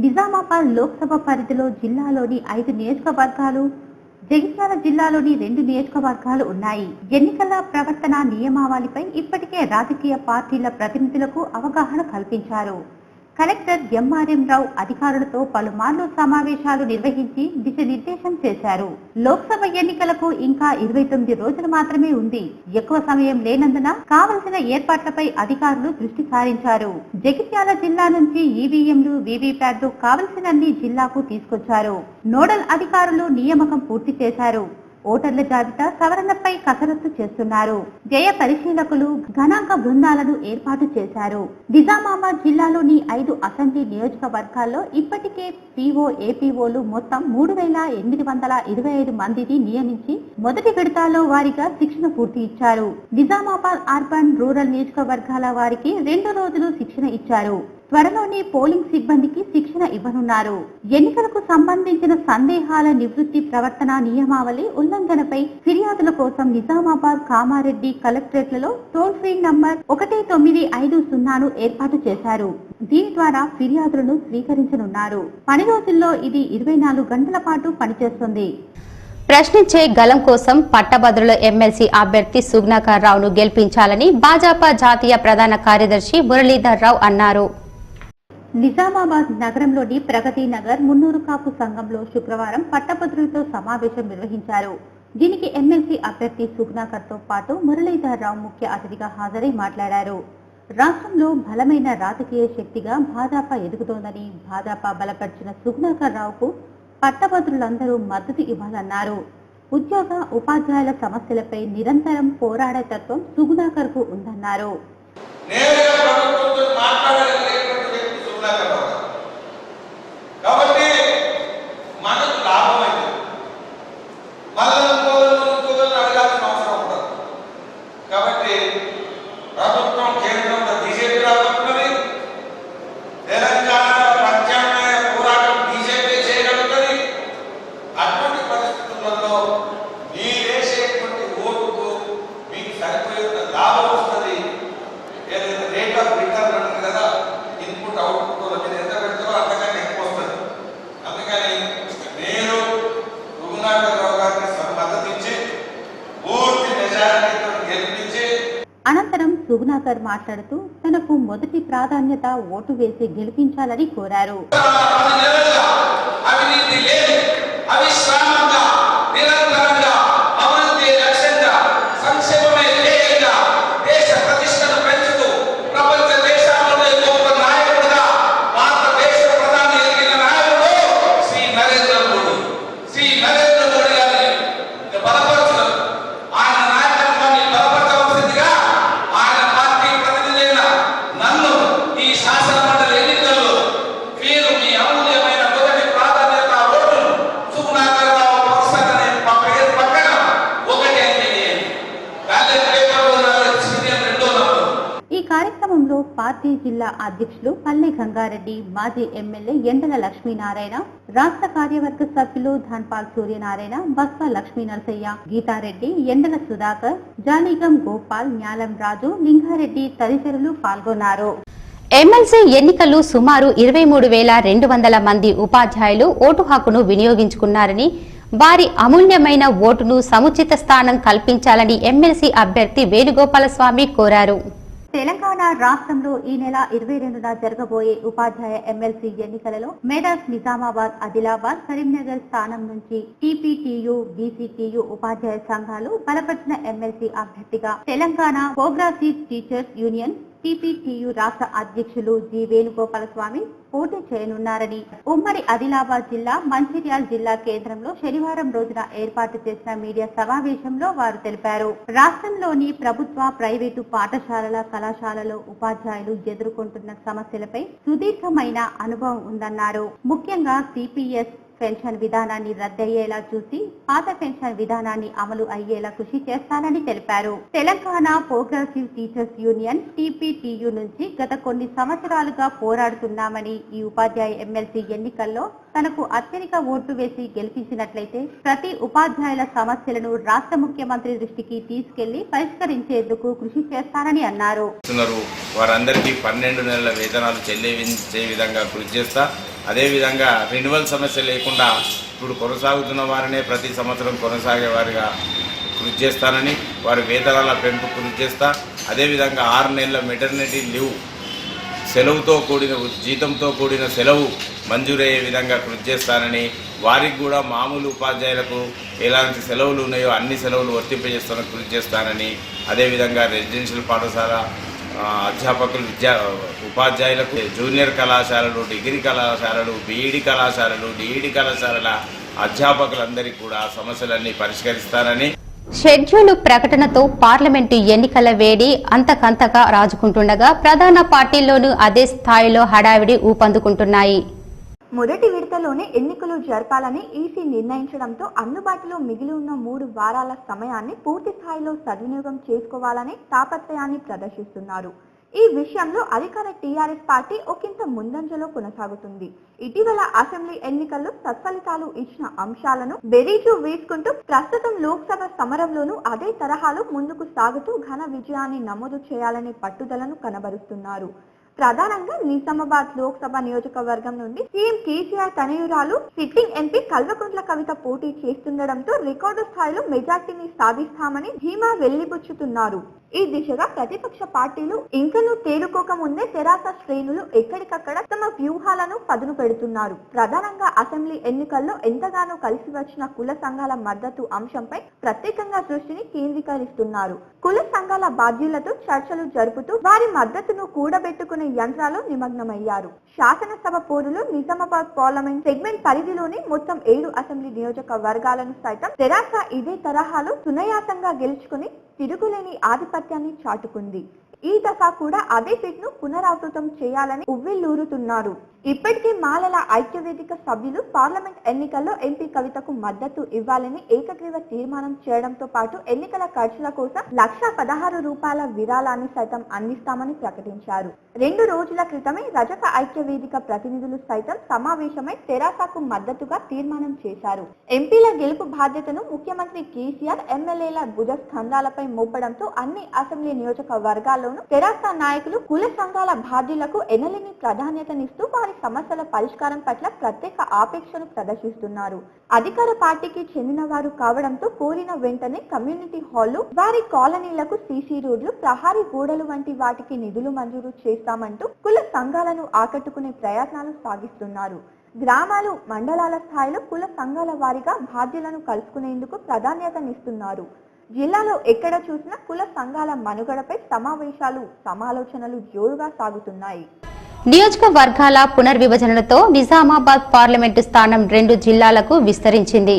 [SPEAKER 2] నిజామాబాద్ లోక్సభ పరిధిలో జిల్లాలోని 5 నియోజకవర్గాలు, జగిత్యాల జిల్లాలోని 2 నియోజకవర్గాలు ఉన్నాయి. ఎన్నికల ప్రవర్తన నియమావళిపై ఇప్పటికే రాజకీయ పార్టీల ప్రతినిధులకు అవగాహన కల్పించారు. కలెక్టర్ ఎంఆర్ఎం రావు అధికారులతో పలుమార్లు సమావేశాలు నిర్వహించి దిశానిర్దేశం చేశారు. లోక్సభ ఎన్నికలకు ఇంకా 29 రోజులు మాత్రమే ఉంది. ఎక్కువ సమయం లేనందున కావలసిన ఏర్పాట్లపై అధికారులు దృష్టి సారించారు. జగిత్యాల జిల్లా నుంచి ఈవీఎంలు, వీవీప్యాట్లు కావలసినన్ని జిల్లాకు తీసుకొచ్చారు. నోడల్ అధికారులు నియామకం పూర్తి చేశారు. ఓటర్ల జాబితా సవరణపై కసరత్తు చేస్తున్నారు. వ్యయ పరిశీలకులు, గణాంక బృందాలను ఏర్పాటు చేశారు. నిజామాబాద్ జిల్లాలోని 5 అసెంబ్లీ నియోజకవర్గాల్లో ఇప్పటికే పీఓ, ఏపీఓలు మొత్తం 3825 మందిని నియమించి మొదటి విడతలో వారిగా శిక్షణ పూర్తి ఇచ్చారు. నిజామాబాద్ అర్బన్, రూరల్ నియోజకవర్గాల వారికి 2 రోజులు శిక్షణ ఇచ్చారు. త్వరలోనే పోలింగ్ సిబ్బందికి శిక్షణ ఇవ్వనున్నారు. ఎన్నికలకు సంబంధించిన సందేహాల నివృత్తి ప్రవర్తన నియమావళి ఉల్లంఘనపై ఫిర్యాదుల కోసం నిజామాబాద్, కామారెడ్డి కలెక్టరేట్లలో టోల్ ఫ్రీ నంబర్ 1950ను ఏర్పాటు చేశారు. దీని ద్వారా ఫిర్యాదులను స్వీకరించనున్నారు. పని రోజుల్లో ఇది 24 గంటల పాటు పనిచేస్తుంది.
[SPEAKER 1] ప్రశ్నించే గలం కోసం పట్టభద్రుల ఎమ్మెల్సీ అభ్యర్థి సుగ్నాకర్ రావును గెలిపించాలని భాజపా జాతీయ ప్రధాన కార్యదర్శి మురళీధర్ రావు అన్నారు.
[SPEAKER 2] నిజామాబాద్ నగరంలోని ప్రగతి నగర్ మున్నూరు కాపు సంఘంలో శుక్రవారం పట్టభద్రులతో సమావేశం నిర్వహించారు. దీనికి ఎమ్మెల్సీ అభ్యర్థి సుగ్నాకర్ తో పాటు మురళీధర్ రావు ముఖ్య అతిథిగా హాజరై మాట్లాడారు. రాష్ట్రంలో బలమైన రాజకీయ శక్తిగా భాజపా ఎదుగుతోందని, భాజపా బలపరిచిన సుగ్నాకర్ రావుకు పట్టభద్రులందరూ మద్దతు ఇవ్వాలన్నారు. ఉద్యోగ, ఉపాధ్యాయుల సమస్యలపై నిరంతరం పోరాడే తత్వం సుగ్నాకర్ కు ఉందన్నారు.
[SPEAKER 5] కాబట్టి మనకు లాభమైంది. అడగాల్సిన అవసరం ఉండదు. కాబట్టి ప్రభుత్వం కేంద్రంలో బీజేపీ రాబోతున్నది. తెలంగాణ ప్రత్యామ్నాయ పోరాటం బీజేపీ చేయగలుగుతుంది. అటువంటి పరిస్థితులలో మీరేసేటువంటి ఓటుకు మీకు సరిపోయేంత లాభం వస్తుంది. ఏదైతే రేట్ ఆఫ్ రిటర్న్ అంటారు కదా, ఇన్పుట్ అవుట్పుట్ మీరు ఎంత పెడతారో అంతకన్నా ఎక్కువ వస్తుంది. అందుకని నేను సుగ్నాకర్ రావు గారికి మద్దతు ఇచ్చి పూర్తి మెజారిటీతో గెలిపించి.
[SPEAKER 2] అనంతరం సుగ్నాకర్ మాట్లాడుతూ తనకు మొదటి ప్రాధాన్యత ఓటు వేసి గెలిపించాలని కోరారు.
[SPEAKER 5] అవినీతి లేదు, అవిశ్రామంగా నిరంతరంగా అభివృద్ధి లక్ష్యంగా సంక్షేమమే ధ్యేయంగా దేశ ప్రతిష్టను పెంచుతూ ప్రపంచ దేశాల్లోనే గొప్ప నాయకుడుగా భారతదేశ ప్రధాని ఎదిగిన నాయకుడు శ్రీ నరేంద్ర మోడీ గారిని బలపరచడం, ఆయన నాయకత్వాన్ని బలపరచవలసిందిగా ఆయన పార్టీ ప్రతినిధైన నన్ను ఈ శాసన మండలి ఎన్నికల్లో మీరు మీ అమూల్యమైన మొదటి ప్రాధాన్యత ఓటును సుగ్నాకర్ రావు పక్షాన్ని పక్కన ఒకటి అని బ్యాలెట్ పేపర్లో రెండో నంబర్.
[SPEAKER 2] ఈ కార్యక్రమంలో పార్టీ జిల్లా అధ్యక్షులు పల్లె గంగారెడ్డి, మాజీ ఎమ్మెల్యే ఎండల లక్ష్మీనారాయణ, రాష్ట్ర కార్యవర్గ సభ్యులు ధన్పాల్ సూర్యనారాయణ, బస్వ లక్ష్మీ నరసయ్య, గీతారెడ్డి, ఎండల సుధాకర్, జాలిగం గోపాల్, న్యాలం రాజు, లింగారెడ్డి తదితరులు పాల్గొన్నారు.
[SPEAKER 1] ఎమ్మెల్సీ ఎన్నికలు సుమారు 23,200 మంది ఉపాధ్యాయులు ఓటు హక్కును వినియోగించుకున్నారని, వారి అమూల్యమైన ఓటును సముచిత స్థానం కల్పించాలని ఎమ్మెల్సీ అభ్యర్థి వేణుగోపాలస్వామి కోరారు.
[SPEAKER 2] తెలంగాణ రాష్ట్రంలో ఈ నెల 22న జరగబోయే ఉపాధ్యాయ ఎమ్మెల్సీ ఎన్నికలలో మేదక్, నిజామాబాద్, ఆదిలాబాద్, కరీంనగర్ స్థానం నుంచి టీపీటీయూ, బీసీటీయూ ఉపాధ్యాయ సంఘాలు బలపరిచిన ఎమ్మెల్సీ అభ్యర్థిగా తెలంగాణ ప్రోగ్రెసివ్ టీచర్స్ యూనియన్ టీపీటీయూ రాష్ట్ర అధ్యక్షులు జి వేణుగోపాలస్వామి పోటీ చేయనున్నారని ఉమ్మడి ఆదిలాబాద్ జిల్లా మంచిర్యాల జిల్లా కేంద్రంలో శనివారం రోజున ఏర్పాటు చేసిన మీడియా సమావేశంలో వారు తెలిపారు. రాష్ట్రంలోని ప్రభుత్వ, ప్రైవేటు పాఠశాలల, కళాశాలలో ఉపాధ్యాయులు ఎదుర్కొంటున్న సమస్యలపై సుదీర్ఘమైన అనుభవం ఉందన్నారు. ముఖ్యంగా సిపిఎస్ పెన్షన్ విధానాన్ని రద్దయ్యేలా చూసి పాత పెన్షన్ విధానాన్ని అమలు అయ్యేలా కృషి చేస్తానని తెలిపారు. తెలంగాణ ప్రోగ్రెసివ్ టీచర్స్ యూనియన్ టీపీటీయూ నుంచి గత కొన్ని సంవత్సరాలుగా పోరాడుతున్నామని, ఈ ఉపాధ్యాయ ఎమ్మెల్సీ ఎన్నికల్లో తనకు అత్యధిక ఓట్లు వేసి గెలిపించినట్లయితే ప్రతి ఉపాధ్యాయుల సమస్యలను రాష్ట్ర ముఖ్యమంత్రి దృష్టికి తీసుకెళ్లి పరిష్కరించేందుకు కృషి చేస్తానని అన్నారు.
[SPEAKER 12] వారందరికీ 12 నెలల వేతనాలు చెల్లించే విధంగా కృషి చేస్తా. అదేవిధంగా రెన్యువల్ సమస్య లేకుండా ఇప్పుడు కొనసాగుతున్న వారినే ప్రతి సంవత్సరం కొనసాగే వారిగా కృషి చేస్తానని, వారి వేతనాల పెంపు కృషి చేస్తా. అదేవిధంగా 6 నెలల మెటర్నిటీ లీవ్ సెలవుతో కూడిన జీతంతో కూడిన సెలవు మంజూరయ్యే విధంగా కృషి చేస్తానని, వారికి కూడా మామూలు ఉపాధ్యాయులకు ఎలాంటి సెలవులు ఉన్నాయో అన్ని సెలవులు వర్తింపజేస్తానని కృషి చేస్తానని, అదేవిధంగా రెసిడెన్షియల్ పాఠశాల అధ్యాపకులు ఉపాధ్యాయులకు జూనియర్ కళాశాలలు, డిగ్రీ కళాశాలలు, బీఈడి కళాశాలలు, డిఈడి కళాశాలల అధ్యాపకులందరికీ కూడా సమస్యలన్నీ పరిష్కరిస్తారని.
[SPEAKER 1] షెడ్యూల్ ప్రకటనతో పార్లమెంటు ఎన్నికల వేడి అంతకంతగా రాజుకుంటుండగా ప్రధాన పార్టీల్లోనూ అదే స్థాయిలో హడావిడి ఊపందుకుంటున్నాయి.
[SPEAKER 2] మొదటి విడతలోనే ఎన్నికలు జరపాలని ఈసీ నిర్ణయించడంతో అందుబాటులో మిగిలి ఉన్న 3 వారాల సమయాన్ని పూర్తి స్థాయిలో సద్వినియోగం చేసుకోవాలనే తాపత్రయాన్ని ప్రదర్శిస్తున్నారు. ఈ విషయంలో అధికార టీఆర్ఎస్ పార్టీ ఒకంత ముందంజలో కొనసాగుతుంది. ఇటీవల అసెంబ్లీ ఎన్నికల్లో సత్ఫలితాలు ఇచ్చిన అంశాలను బెరీజు వేసుకుంటూ ప్రస్తుతం లోక్సభ సమరంలోనూ అదే తరహాలో ముందుకు సాగుతూ ఘన విజయాన్ని నమోదు చేయాలనే పట్టుదలను కనబరుస్తున్నారు. ప్రధానంగా నిజామాబాద్ లోక్సభ నియోజకవర్గం నుండి సీఎం కేసీఆర్ తనయురాలు సిట్టింగ్ ఎంపీ కల్వకుంట్ల కవిత పోటీ చేస్తుండటంతో రికార్డు స్థాయిలో మెజార్టీని సాధిస్తామని ధీమా వెళ్లిబుచ్చుతున్నారు. ఈ దిశగా ప్రతిపక్ష పార్టీలు ఇంకనూ తేరుకోక ముందే తెరాస శ్రేణులు ఎక్కడికక్కడ తమ వ్యూహాలను పదును పెడుతున్నారు. ప్రధానంగా అసెంబ్లీ ఎన్నికల్లో ఎంతగానో కలిసి వచ్చిన కుల సంఘాల మద్దతు అంశంపై ప్రత్యేకంగా దృష్టిని కేంద్రీకరిస్తున్నారు. కుల సంఘాల బాధ్యులతో చర్చలు జరుపుతూ వారి మద్దతును కూడబెట్టుకునే యంత్రాలు నిమగ్నమయ్యారు. శాసనసభ పోరులో నిజామాబాద్ పార్లమెంట్ సెగ్మెంట్ పరిధిలోని మొత్తం 7 అసెంబ్లీ నియోజకవర్గాలను సైతం తెరాస ఇదే తరహాలో సునాయాసంగా గెలుచుకుని తిరుగులేని ఆధిపత్యాన్ని చాటుకుంది. ఈ దశ కూడా అదే ఫిట్ ను పునరావృతం చేయాలని ఉవ్విళ్లూరుతున్నారు. ఇప్పటికే మాలల ఐక్యవేదిక సభ్యులు పార్లమెంట్ ఎన్నికల్లో ఎంపీ కవితకు మద్దతు ఇవ్వాలని ఏకగ్రీవ తీర్మానం చేయడంతో పాటు ఎన్నికల ఖర్చుల కోసం ₹1,16 విరాళాన్ని సైతం అందిస్తామని ప్రకటించారు. 2 రోజుల క్రితమే రజక ఐక్యవేదిక ప్రతినిధులు సైతం సమావేశమై తెరాసకు మద్దతుగా తీర్మానం చేశారు. ఎంపీల గెలుపు బాధ్యతను ముఖ్యమంత్రి కేసీఆర్ ఎమ్మెల్యేల భుజస్కంధాలపై మోపడంతో అన్ని అసెంబ్లీ నియోజకవర్గాల్లోనూ తెరాస నాయకులు కుల సంఘాల బాధ్యులకు ఎనలేని ప్రాధాన్యతనిస్తూ వారి సమస్యల పరిష్కారం పట్ల ప్రత్యేక ఆపేక్షను ప్రదర్శిస్తున్నారు. అధికార పార్టీకి చెందిన వారు కావడంతో కోరిన వెంటనే కమ్యూనిటీ హాళ్లు, వారి కాలనీలకు సీసీ రోడ్లు, ప్రహారీ గోడలు వంటి వాటికి నిధులు మంజూరు చేస్తామంటూ కుల సంఘాలను ఆకట్టుకునే ప్రయత్నాలు సాగిస్తున్నారు. గ్రామాలు, మండలాల స్థాయిలో కుల సంఘాల వారీగా బాధ్యులను కలుసుకునేందుకు ప్రాధాన్యతనిస్తున్నారు. జిల్లాలో ఎక్కడ చూసినా కుల సంఘాల మనుగడపై సమావేశాలు, సమాలోచనలు జోరుగా సాగుతున్నాయి.
[SPEAKER 1] నియోజకవర్గాల పునర్విభజనలతో నిజామాబాద్ పార్లమెంటు స్థానం 2 జిల్లాలకు విస్తరించింది.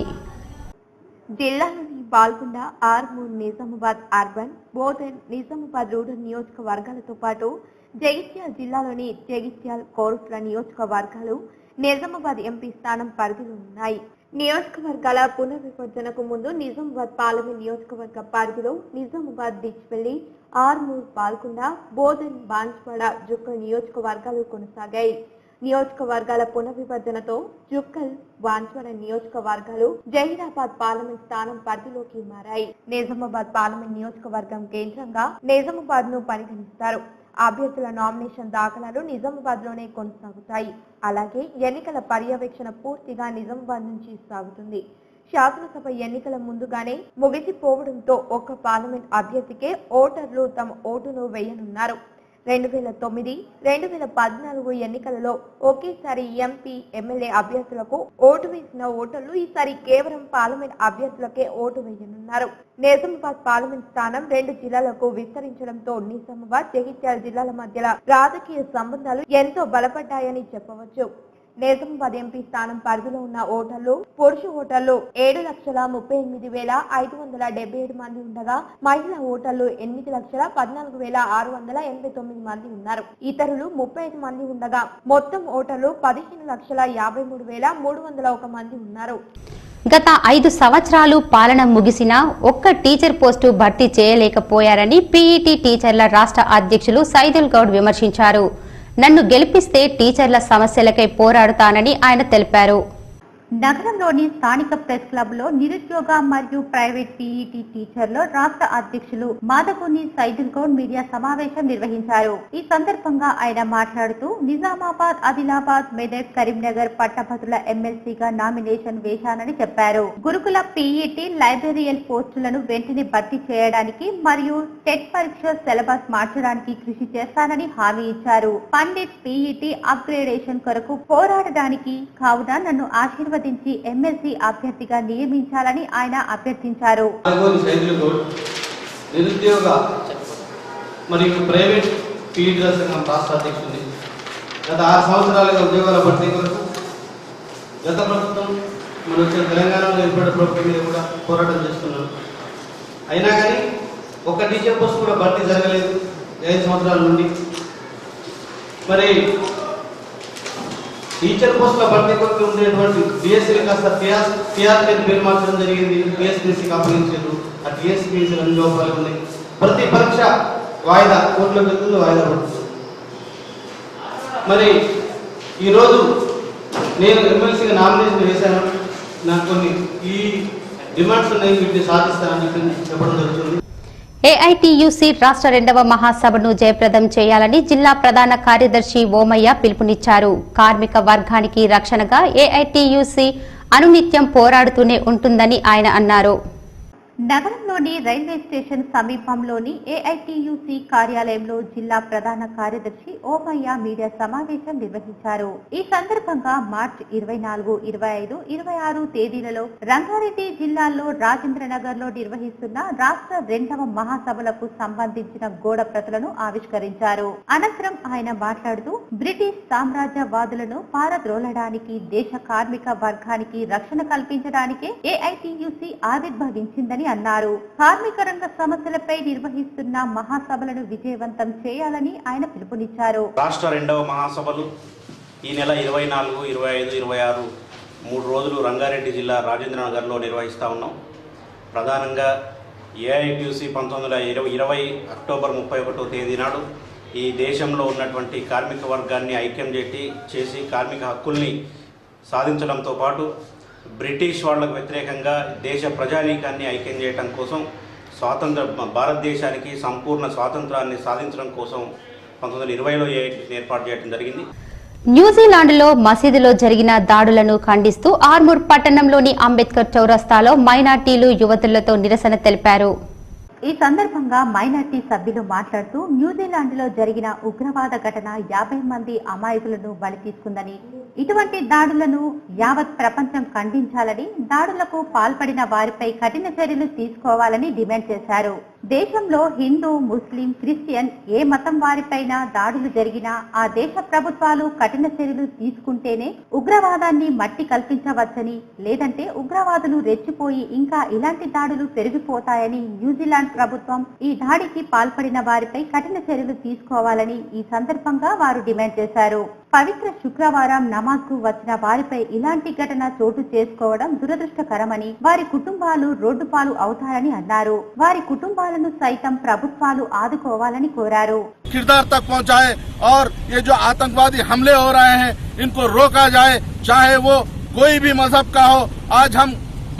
[SPEAKER 2] జిల్లాలోని బాల్కొండ, ఆర్మూర్, నిజామాబాద్ అర్బన్, బోధన్, నిజామాబాద్ రూరల్ నియోజకవర్గాలతో పాటు జగిత్యాల జిల్లాలోని జగిత్యాల, కోరుట్ల నియోజకవర్గాలు నిజామాబాద్ ఎంపీ స్థానం పరిధిలో ఉన్నాయి. నియోజకవర్గాల పునర్విభజనకు ముందు నిజామాబాద్ పార్లమెంట్ నియోజకవర్గ పరిధిలో నిజామాబాద్, డిచ్పల్లి, ఆర్మూర్, బాల్కొండ, బోధన్, బాన్స్వాడ, జుక్కల్ నియోజకవర్గాలు కొనసాగాయి. నియోజకవర్గాల పునర్విభజనతో జుక్కల్, బాన్స్వాడ నియోజకవర్గాలు జహీరాబాద్ పార్లమెంట్ స్థానం పరిధిలోకి మారాయి. నిజామాబాద్ పార్లమెంట్ నియోజకవర్గం కేంద్రంగా నిజామాబాద్ ను పరిగణిస్తారు. అభ్యర్థుల నామినేషన్ దాఖలాలు నిజామాబాద్ లోనే కొనసాగుతాయి. అలాగే ఎన్నికల పర్యవేక్షణ పూర్తిగా నిజామాబాద్ నుంచి సాగుతుంది. శాసనసభ ఎన్నికల ముందుగానే ముగిసిపోవడంతో ఒక్క పార్లమెంట్ అభ్యర్థికే ఓటర్లు తమ ఓటును వేయనున్నారు. 2009, 2014 ఎన్నికలలో ఒకేసారి ఎంపీ, ఎమ్మెల్యే అభ్యర్థులకు ఓటు వేసిన ఓటర్లు ఈసారి కేవలం పార్లమెంట్ అభ్యర్థులకే ఓటు వేయనున్నారు. నిజామాబాద్ పార్లమెంట్ స్థానం 2 జిల్లాలకు విస్తరించడంతో నిజామాబాద్, జగిత్యాల జిల్లాల మధ్య రాజకీయ సంబంధాలు ఎంతో బలపడ్డాయని చెప్పవచ్చు. నిజామాబాద్ ఎంపీ స్థానం పరిధిలో ఉన్న ఓటర్లు, పురుష ఓటర్లు 7,38,577 మంది ఉండగా మహిళా ఓటర్లు 8,14,689 మంది ఉన్నారు. ఇతరులు 35 మంది ఉండగా మొత్తం ఓటర్లు 15,53,301 మంది ఉన్నారు.
[SPEAKER 1] గత 5 సంవత్సరాలు పాలన ముగిసినా ఒక్క టీచర్ పోస్టు భర్తీ చేయలేకపోయారని పీఈటీ టీచర్ల రాష్ట్ర అధ్యక్షులు సైదుల్ గౌడ్ విమర్శించారు. నన్ను గెలిపిస్తే టీచర్ల సమస్యలకై పోరాడుతానని ఆయన తెలిపారు.
[SPEAKER 2] నగరంలోని స్థానిక ప్రెస్ క్లబ్ లో నిరుద్యోగ మరియు ప్రైవేట్ పీఈటీ టీచర్లు రాష్ట్ర అధ్యక్షులు మాదగుని సైదుల్ గౌడ్ మీడియా సమావేశం నిర్వహించారు. ఈ సందర్భంగా ఆయన మాట్లాడుతూ నిజామాబాద్, ఆదిలాబాద్, మెదక్, కరీంనగర్ పట్టభద్రుల ఎమ్మెల్సీగా నామినేషన్ వేశానని చెప్పారు. గురుకుల పీఈటీ లైబ్రరియల్ పోస్టులను వెంటనే భర్తీ చేయడానికి మరియు టెట్ పరీక్ష సిలబస్ మార్చడానికి కృషి చేస్తానని హామీ ఇచ్చారు. పండిట్ పీఈటీ అప్గ్రేడేషన్ కొరకు పోరాడడానికి కావున నన్ను ఆశీర్వదించి ఎమ్మెల్సీ అభ్యర్థిగా నియమించాలని ఆయన అభ్యర్థించారు.
[SPEAKER 13] నిరుద్యోగ మరియు ప్రైవేట్ పీఈటీల సంఘం రాష్ట్ర అధ్యక్షుడిని. గత 6 సంవత్సరాలుగా ఉద్యోగాల భర్తీ కొరకు గత ప్రభుత్వం మన తెలంగాణలో ఏర్పడిన ప్రభుత్వం మీద కూడా పోరాటం చేస్తున్నాం. అయినా కానీ ఒక టీచర్ పోస్ట్ కూడా భర్తీ జరగలేదు 5 సంవత్సరాల నుండి. మరి టీచర్ పోస్టుల భర్తీ కొరకు ఉండేటువంటి డిఎస్సీ కాస్త టీఆర్ఎస్ పేరు మార్చడం జరిగింది. టీఎస్పీసీకి అప్పగించారు. ఆ టీఎస్పీసీలు అన్ని లోపాలు ఉన్నాయి. ప్రతి పరీక్ష వాయిదా కోర్టులోకి వెళ్తుంది, వాయిదా పడుతుంది. మరి ఈరోజు నేను ఎమ్మెల్సీగా నామినేషన్ వేశాను. నాకు కొన్ని ఈ డిమాండ్స్ ఉన్నాయి, వీటిని సాధిస్తానని చెప్పడం జరుగుతుంది.
[SPEAKER 1] ఏఐటియుసి రాష్ట్ర 2వ మహాసభను జయప్రదం చేయాలని జిల్లా ప్రధాన కార్యదర్శి ఓమయ్య పిలుపునిచ్చారు. కార్మిక వర్గానికి రక్షణగా ఏఐటియుసి అనునిత్యం పోరాడుతూనే ఉంటుందని ఆయన అన్నారు.
[SPEAKER 2] నగరంలోని రైల్వే స్టేషన్ సమీపంలోని ఏఐటియుసి కార్యాలయంలో జిల్లా ప్రధాన కార్యదర్శి ఓమయ్య మీడియా సమావేశం నిర్వహించారు. ఈ సందర్భంగా మార్చి 24, 25, 26 తేదీలలో రంగారెడ్డి జిల్లాలో రాజేంద్రనగర్ లో నిర్వహిస్తున్న రాష్ట్ర 2వ మహాసభలకు సంబంధించిన గోడ ప్రతులను ఆవిష్కరించారు. అనంతరం ఆయన మాట్లాడుతూ బ్రిటిష్ సామ్రాజ్యవాదులను పారద్రోలడానికి, దేశ కార్మిక వర్గానికి రక్షణ కల్పించడానికే ఏఐటియుసి ఆవిర్భవించిందని అన్నారు. కార్మిక రంగ సమస్యలపై నిర్వహిస్తున్న మహాసభలను విజయవంతం చేయాలని ఆయన పిలుపునిచ్చారు.
[SPEAKER 14] రాష్ట్ర 2వ మహాసభలు ఈ నెల 24, 25, 26 3 రోజులు రంగారెడ్డి జిల్లా రాజేంద్రనగర్లో నిర్వహిస్తూ ఉన్నాం. ప్రధానంగా ఏఐటియుసి 1920 అక్టోబర్ 31వ తేదీ నాడు ఈ దేశంలో ఉన్నటువంటి కార్మిక వర్గాన్ని ఐక్యం చేసి కార్మిక హక్కుల్ని సాధించడంతో పాటు బ్రిటిష్ వాళ్లకు వ్యతిరేకంగా దేశ ప్రజానీకాన్ని ఐక్యం చేయడం కోసం భారతదేశానికి సంపూర్ణ స్వాతంత్రాన్ని సాధించడం కోసం 1920లో ఏర్పాటు చేయడం జరిగింది.
[SPEAKER 1] న్యూజిలాండ్లో మసీదులో జరిగిన దాడులను ఖండిస్తూ ఆర్మూర్ పట్టణంలోని అంబేద్కర్ చౌరస్తాలో మైనార్టీలు యువతులతో నిరసన తెలిపారు.
[SPEAKER 2] ఈ సందర్భంగా మైనార్టీ సభ్యులు మాట్లాడుతూ న్యూజిలాండ్లో జరిగిన ఉగ్రవాద ఘటన 50 మంది అమాయకులను బలి తీసుకుందని, ఇటువంటి దాడులను యావత్ ప్రపంచం ఖండించాలని, దాడులకు పాల్పడిన వారిపై కఠిన చర్యలు తీసుకోవాలని డిమాండ్ చేశారు. దేశంలో హిందూ, ముస్లిం, క్రిస్టియన్ ఏ మతం వారిపైన దాడులు జరిగినా ఆ దేశ ప్రభుత్వాలు కఠిన చర్యలు తీసుకుంటేనే ఉగ్రవాదాన్ని మట్టి కల్పించవచ్చని, లేదంటే ఉగ్రవాదులు రెచ్చిపోయి ఇంకా ఇలాంటి దాడులు పెరిగిపోతాయని న్యూజిలాండ్ ప్రభుత్వం ఈ దాడికి పాల్పడిన వారిపై కఠిన చర్యలు తీసుకోవాలని ఈ సందర్భంగా వారు డిమాండ్ చేశారు. పవిత్ర శుక్రవారం నమాజ్ కు వచ్చిన వారిపై ఇలాంటి ఘటన చోటు చేసుకోవడం దురదృష్టకరమని, వారి కుటుంబాలు రోడ్డు పాలు అవుతారని అన్నారు. వారి కుటుంబాలను సైతం ప్రభుత్వాలు ఆదుకోవాలని కోరారు.
[SPEAKER 9] किरदार तक पहुंचाए और ये जो आतंकवादी हमले हो रहे हैं इनको रोका जाए, चाहे वो कोई भी मजहब का हो. आज हम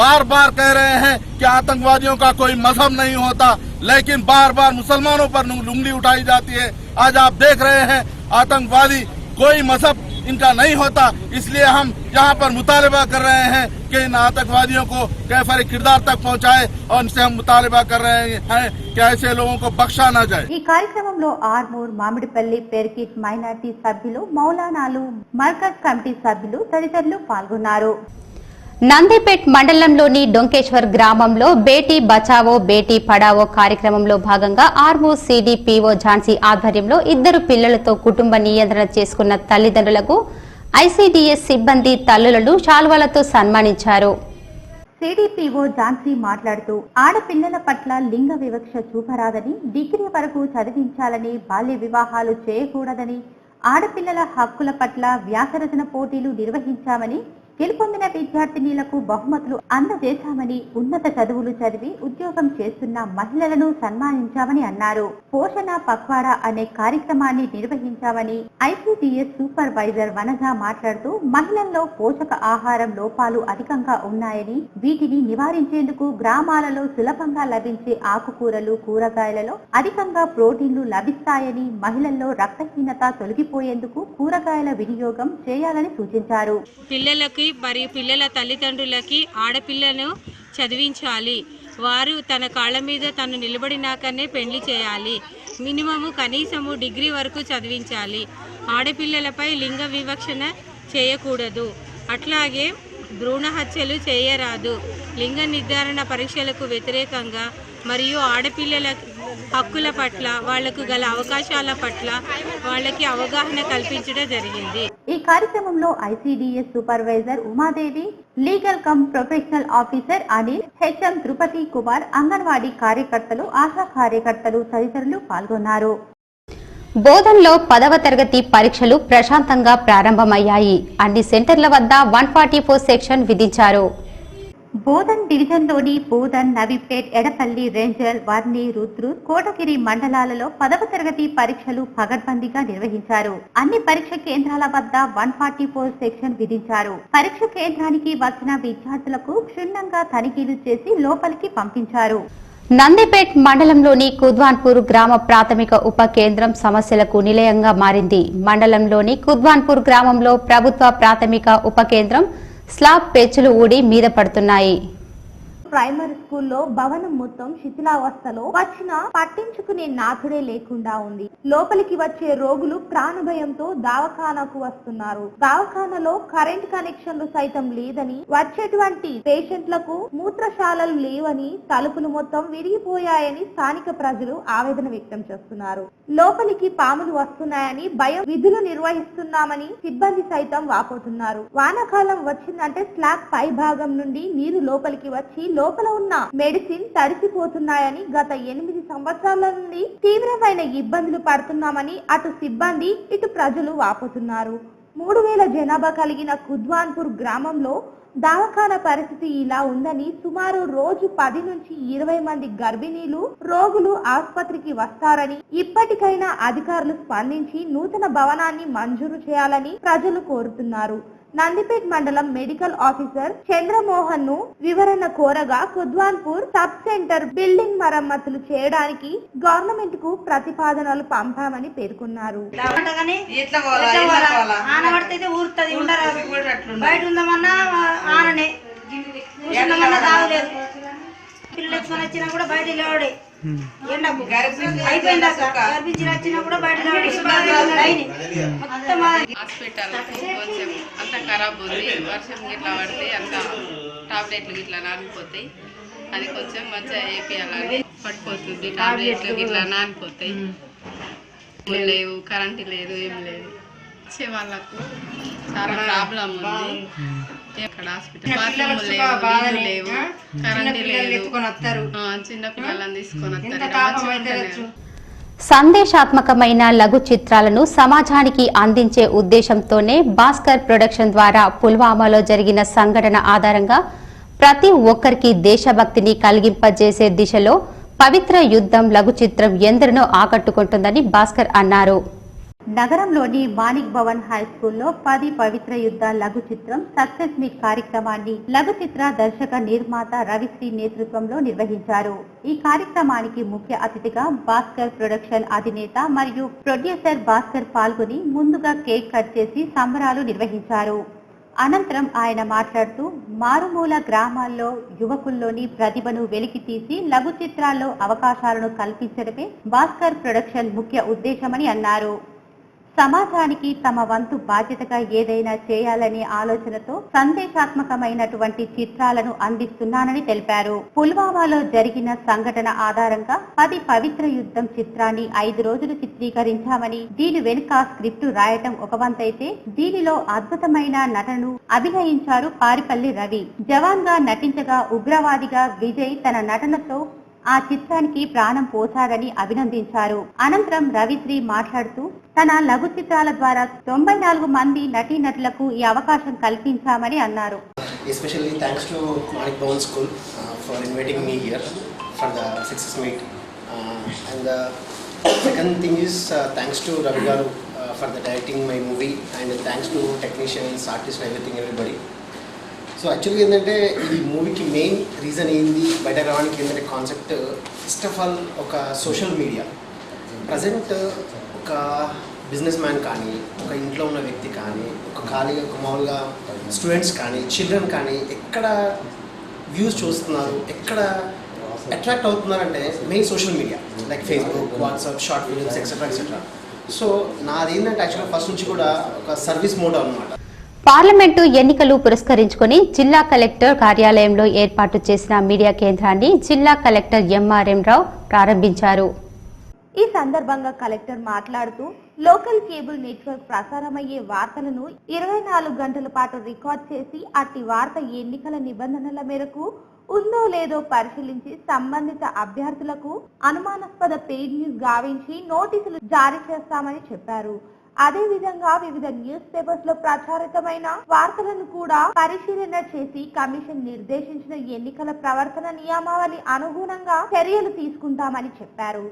[SPEAKER 9] बार बार कह रहे हैं कि आतंकवादियों का कोई मजहब नहीं होता, लेकिन बार बार मुसलमानों पर उंगली उठाई जाती है. आज आप देख रहे हैं आतंकवादी कोई मजहब इनका नहीं होता, इसलिए हम यहाँ पर मुतालबा कर रहे हैं कि इन आतंकवादियों को कैफर किरदार तक पहुँचाए और इनसे हम मुतालबा कर रहे हैं कि ऐसे लोगों को बख्शा न जाए.
[SPEAKER 2] ఈ కార్యక్రమంలో ఆర్మూర్, మామిడిపల్లి, పెర్కిట్ మైనార్టీ సభ్యులు, మౌలానాలు, మర్కజ్ కమిటీ సభ్యులు తదితరులు పాల్గొన్నారు.
[SPEAKER 1] నందిపేట్ మండలంలోని డొంకేశ్వర్ గ్రామంలో బేటీ బచావో బేటీ పడావో కార్యక్రమంలో భాగంగా ఆర్మూర్ సిడిపిఓ ఝాన్సీ ఆధ్వర్యంలో 2 పిల్లలతో కుటుంబ నియంత్రణ చేసుకున్న తల్లిదండ్రులకు ఐసీడీఎస్ సిబ్బంది తల్లులను శాల్వాలతో సన్మానించారు.
[SPEAKER 2] సిడిపిఓ ఝాన్సీ మాట్లాడుతూ ఆడపిల్లల పట్ల లింగ వివక్ష చూపరాదని, డిగ్రీ వరకు చదివించాలని, బాల్య వివాహాలు చేయకూడదని, ఆడపిల్లల హక్కుల పట్ల వ్యాసరచన పోటీలు నిర్వహించామని, గెలుపొందిన విద్యార్థినీలకు బహుమతులు అందజేశామని, ఉన్నత చదువులు చదివి ఉద్యోగం చేస్తున్న మహిళలను సన్మానించామని అన్నారు. పోషణ పక్వాడా అనే కార్యక్రమాన్ని నిర్వహించామని ఐసీడీఎస్ సూపర్వైజర్ వనజ మాట్లాడుతూ మహిళల్లో పోషక ఆహారం లోపాలు అధికంగా ఉన్నాయని, వీటిని నివారించేందుకు గ్రామాలలో సులభంగా లభించే ఆకుకూరలు, కూరగాయలలో అధికంగా ప్రోటీన్లు లభిస్తాయని, మహిళల్లో రక్తహీనత తొలగిపోయేందుకు కూరగాయల వినియోగం చేయాలని సూచించారు.
[SPEAKER 15] పిల్లలకి మరియు పిల్లల తల్లిదండ్రులకి ఆడపిల్లను చదివించాలి. వారు తన కాళ్ళ మీద తను నిలబడినాకనే పెళ్లి చేయాలి. మినిమము కనీసము డిగ్రీ వరకు చదివించాలి. ఆడపిల్లలపై లింగ వివక్షణ చేయకూడదు. అట్లాగే భ్రూణ హత్యలు చేయరాదు. లింగ నిర్ధారణ పరీక్షలకు వ్యతిరేకంగా మరియు ఆడపిల్లల హక్కుల పట్ల, వాళ్లకు గల అవకాశాల పట్ల వాళ్ళకి అవగాహన కల్పించడం జరిగింది.
[SPEAKER 2] ఈ కార్యక్రమంలో ICDS supervisor Umadevi, legal come professional officer Anil, HM Tirupati Kumar, anganwadi కార్యకర్తలు, ఆశా కార్యకర్తలు తదితరులు పాల్గొన్నారు.
[SPEAKER 1] బోధన్లో 10వ తరగతి పరీక్షలు ప్రశాంతంగా ప్రారంభమయ్యాయి. అన్ని సెంటర్ల వద్ద 144 సెక్షన్ విధించారు.
[SPEAKER 2] బోధన్ డివిజన్లోని బోధన్, నవీపేట్, ఎడపల్లి, రేంజల్, వర్ని, రుద్రూర్, కోటగిరి మండలాలలో 10వ తరగతి పరీక్షలు పగడ్బందీగా నిర్వహించారు. అన్ని పరీక్ష కేంద్రాల వద్ద 144 సెక్షన్ విధించారు. పరీక్ష కేంద్రానికి వచ్చిన విద్యార్థులకు క్షుణ్ణంగా తనిఖీలు చేసి లోపలికి పంపించారు.
[SPEAKER 1] నందిపేట్ మండలంలోని కుద్వాన్పూర్ గ్రామ ప్రాథమిక ఉప కేంద్రం సమస్యలకు నిలయంగా మారింది. మండలంలోని కుద్వాన్పూర్ గ్రామంలో ప్రభుత్వ ప్రాథమిక ఉప కేంద్రం స్లాబ్ పెచ్చులు ఊడి మీద పడుతున్నాయి.
[SPEAKER 2] ప్రైమరీ స్కూల్లో భవనం మొత్తం శిథిలావస్థలో వచ్చినా పట్టించుకునే నాథుడే లేకుండా ఉంది. లోపలికి వచ్చే రోగులు ప్రాణభయంతో దవాఖానాకు వస్తున్నారు. దవాఖానలో కరెంట్ కనెక్షన్లు సైతం లేదని, వచ్చేటువంటి పేషెంట్లకు మూత్రశాలలు లేవని, తలుపులు మొత్తం విరిగిపోయాయని స్థానిక ప్రజలు ఆవేదన వ్యక్తం చేస్తున్నారు. లోపలికి పాములు వస్తున్నాయని భయం, విధులు నిర్వహిస్తున్నామని సిబ్బంది సైతం వాపోతున్నారు. వానాకాలం వచ్చిందంటే స్లాబ్ పై భాగం నుండి నీరు లోపలికి వచ్చి లోపల ఉన్న మెడిసిన్ తడిసిపోతున్నాయని, గత 8 సంవత్సరాల నుండి తీవ్రమైన ఇబ్బందులు పడుతున్నామని అటు సిబ్బంది ఇటు ప్రజలు వాపోతున్నారు. 3000 జనాభా కలిగిన కుద్వాన్పూర్ గ్రామంలో దవాఖానా పరిస్థితి ఇలా ఉందని, సుమారు రోజు 10 నుంచి 20 మంది గర్భిణీలు, రోగులు ఆసుపత్రికి వస్తారని, ఇప్పటికైనా అధికారులు స్పందించి నూతన భవనాన్ని మంజూరు చేయాలని ప్రజలు కోరుతున్నారు. నందిపేట్ మండలం మెడికల్ ఆఫీసర్ చంద్రమోహన్ ను వివరణ కోరగా కుద్వాన్పూర్ సబ్ సెంటర్ బిల్డింగ్ మరమ్మతులు చేయడానికి గవర్నమెంట్ కు ప్రతిపాదనలు పంపామని పేర్కొన్నారు.
[SPEAKER 16] పిల్లలు వచ్చినా కూడా బయట లేవడే, గర్భించి వచ్చినా కూడా బయట
[SPEAKER 17] హాస్పిటల్ కొంచెం అంత ఖరాబ్ ఉంది. వర్షం గిట్లా పడితే అంత టాబ్లెట్లు గిట్లా నానిపోతాయి. అది కొంచెం మంచిగా వేపియాలని పడిపోతుంది. టాబ్లెట్లు గిట్లా నానిపోతాయి. లేవు, కరెంటు లేదు, ఏం లేదు. వచ్చే వాళ్ళకు చాలా ప్రాబ్లం ఉంది. ఎక్కడ హాస్పిటల్ బాత్రూమ్ లేవు, కరెంటు లేదు. చిన్న పిల్లలను తీసుకొని వస్తారు.
[SPEAKER 1] సందేశాత్మకమైన లఘు చిత్రాలను సమాజానికి అందించే ఉద్దేశంతోనే భాస్కర్ ప్రొడక్షన్ ద్వారా పుల్వామాలో జరిగిన సంఘటన ఆధారంగా ప్రతి ఒక్కరికి దేశభక్తిని కలిగింపజేసే దిశలో పవిత్ర యుద్ధం లఘు చిత్రం ఎందరినో ఆకట్టుకుంటుందని భాస్కర్ అన్నారు.
[SPEAKER 2] నగరంలోని మాణిక్ భవన్ హై స్కూల్లో 10 పవిత్ర యుద్ధ లఘు చిత్రం సక్సెస్ మీట్ కార్యక్రమాన్ని లఘు చిత్ర దర్శక నిర్మాత రవిశ్రీ నేతృత్వంలో నిర్వహించారు. ఈ కార్యక్రమానికి ముఖ్య అతిథిగా భాస్కర్ ప్రొడక్షన్ అధినేత మరియు ప్రొడ్యూసర్ భాస్కర్ పాల్గొని ముందుగా కేక్ కట్ చేసి సంబరాలు నిర్వహించారు. అనంతరం ఆయన మాట్లాడుతూ మారుమూల గ్రామాల్లో యువకుల్లోని ప్రతిభను వెలికితీసి లఘు చిత్రాల్లో అవకాశాలను కల్పించడమే భాస్కర్ ప్రొడక్షన్ ముఖ్య ఉద్దేశమని అన్నారు. సమాజానికి తమ వంతు బాధ్యతగా ఏదైనా చేయాలనే ఆలోచనతో సందేశాత్మకమైనటువంటి చిత్రాలను అందిస్తున్నానని తెలిపారు. పుల్వామాలో జరిగిన సంఘటన ఆధారంగా 10 పవిత్ర యుద్ధం చిత్రాన్ని 5 రోజులు చిత్రీకరించామని, దీని వెనుక స్క్రిప్టు రాయటం ఒక వంతైతే దీనిలో అద్భుతమైన నటనను అభినయించారు పారిపల్లి రవి. జవాన్ గా నటించగా ఉగ్రవాదిగా విజయ్ తన నటనతో ఆ చిత్రానికి ప్రాణం పోశారని అభినందించారు. అనంతరం రవిశ్రీ మాట్లాడుతూ తన లఘు చిత్రాల ద్వారా 94 మంది నటీనటులకు ఈ అవకాశం కల్పించామని అన్నారు.
[SPEAKER 18] Especially thanks to Manik Bhavan School for inviting me here for the Success Meet. And the second thing is thanks to Ravi Garu for the directing my movie, and thanks to technicians, artists, everything, everybody. So యాక్చువల్గా ఏంటంటే ఈ మూవీకి మెయిన్ రీజన్ ఏంది బయట రావడానికి ఏంటంటే కాన్సెప్ట్ ఫస్ట్ ఆఫ్ ఆల్ ఒక సోషల్ మీడియా ప్రజెంట్ ఒక బిజినెస్ మ్యాన్ కానీ, ఒక ఇంట్లో ఉన్న వ్యక్తి కానీ, ఒక ఖాళీగా ఒక మామూలుగా స్టూడెంట్స్ కానీ, చిల్డ్రన్ కానీ ఎక్కడ వ్యూస్ చూస్తున్నారు, ఎక్కడ అట్రాక్ట్ అవుతున్నారంటే main social media like Facebook, WhatsApp, short films etcetera etcetera. So నాది ఏంటంటే యాక్చువల్గా ఫస్ట్ నుంచి కూడా ఒక సర్వీస్ మోడ్ అనమాట.
[SPEAKER 1] పార్లమెంటు ఎన్నికలు పురస్కరించుకుని జిల్లా కలెక్టర్ కార్యాలయంలో ఏర్పాటు చేసిన మీడియా కేంద్రాన్ని జిల్లా కలెక్టర్ ఎంఆర్ఎం రావు ప్రారంభించారు.
[SPEAKER 2] ఈ సందర్భంగా కలెక్టర్ మాట్లాడుతూ లోకల్ కేబుల్ నెట్వర్క్ ప్రసారమయ్యే వార్తలను 24 గంటల పాటు రికార్డ్ చేసి అట్టి వార్త ఎన్నికల నిబంధనల మేరకు ఉందో లేదో పరిశీలించి సంబంధిత అభ్యర్థులకు అనుమానాస్పద పెయిడ్ న్యూస్ గావించి నోటీసులు జారీ చేస్తామని చెప్పారు. అదేవిధంగా వివిధ న్యూస్ పేపర్స్ లో ప్రచారితమైన వార్తలను కూడా పరిశీలన చేసి కమిషన్ నిర్దేశించిన ఎన్నికల ప్రవర్తన నియమావళి అనుగుణంగా చర్యలు తీసుకుంటామని చెప్పారు.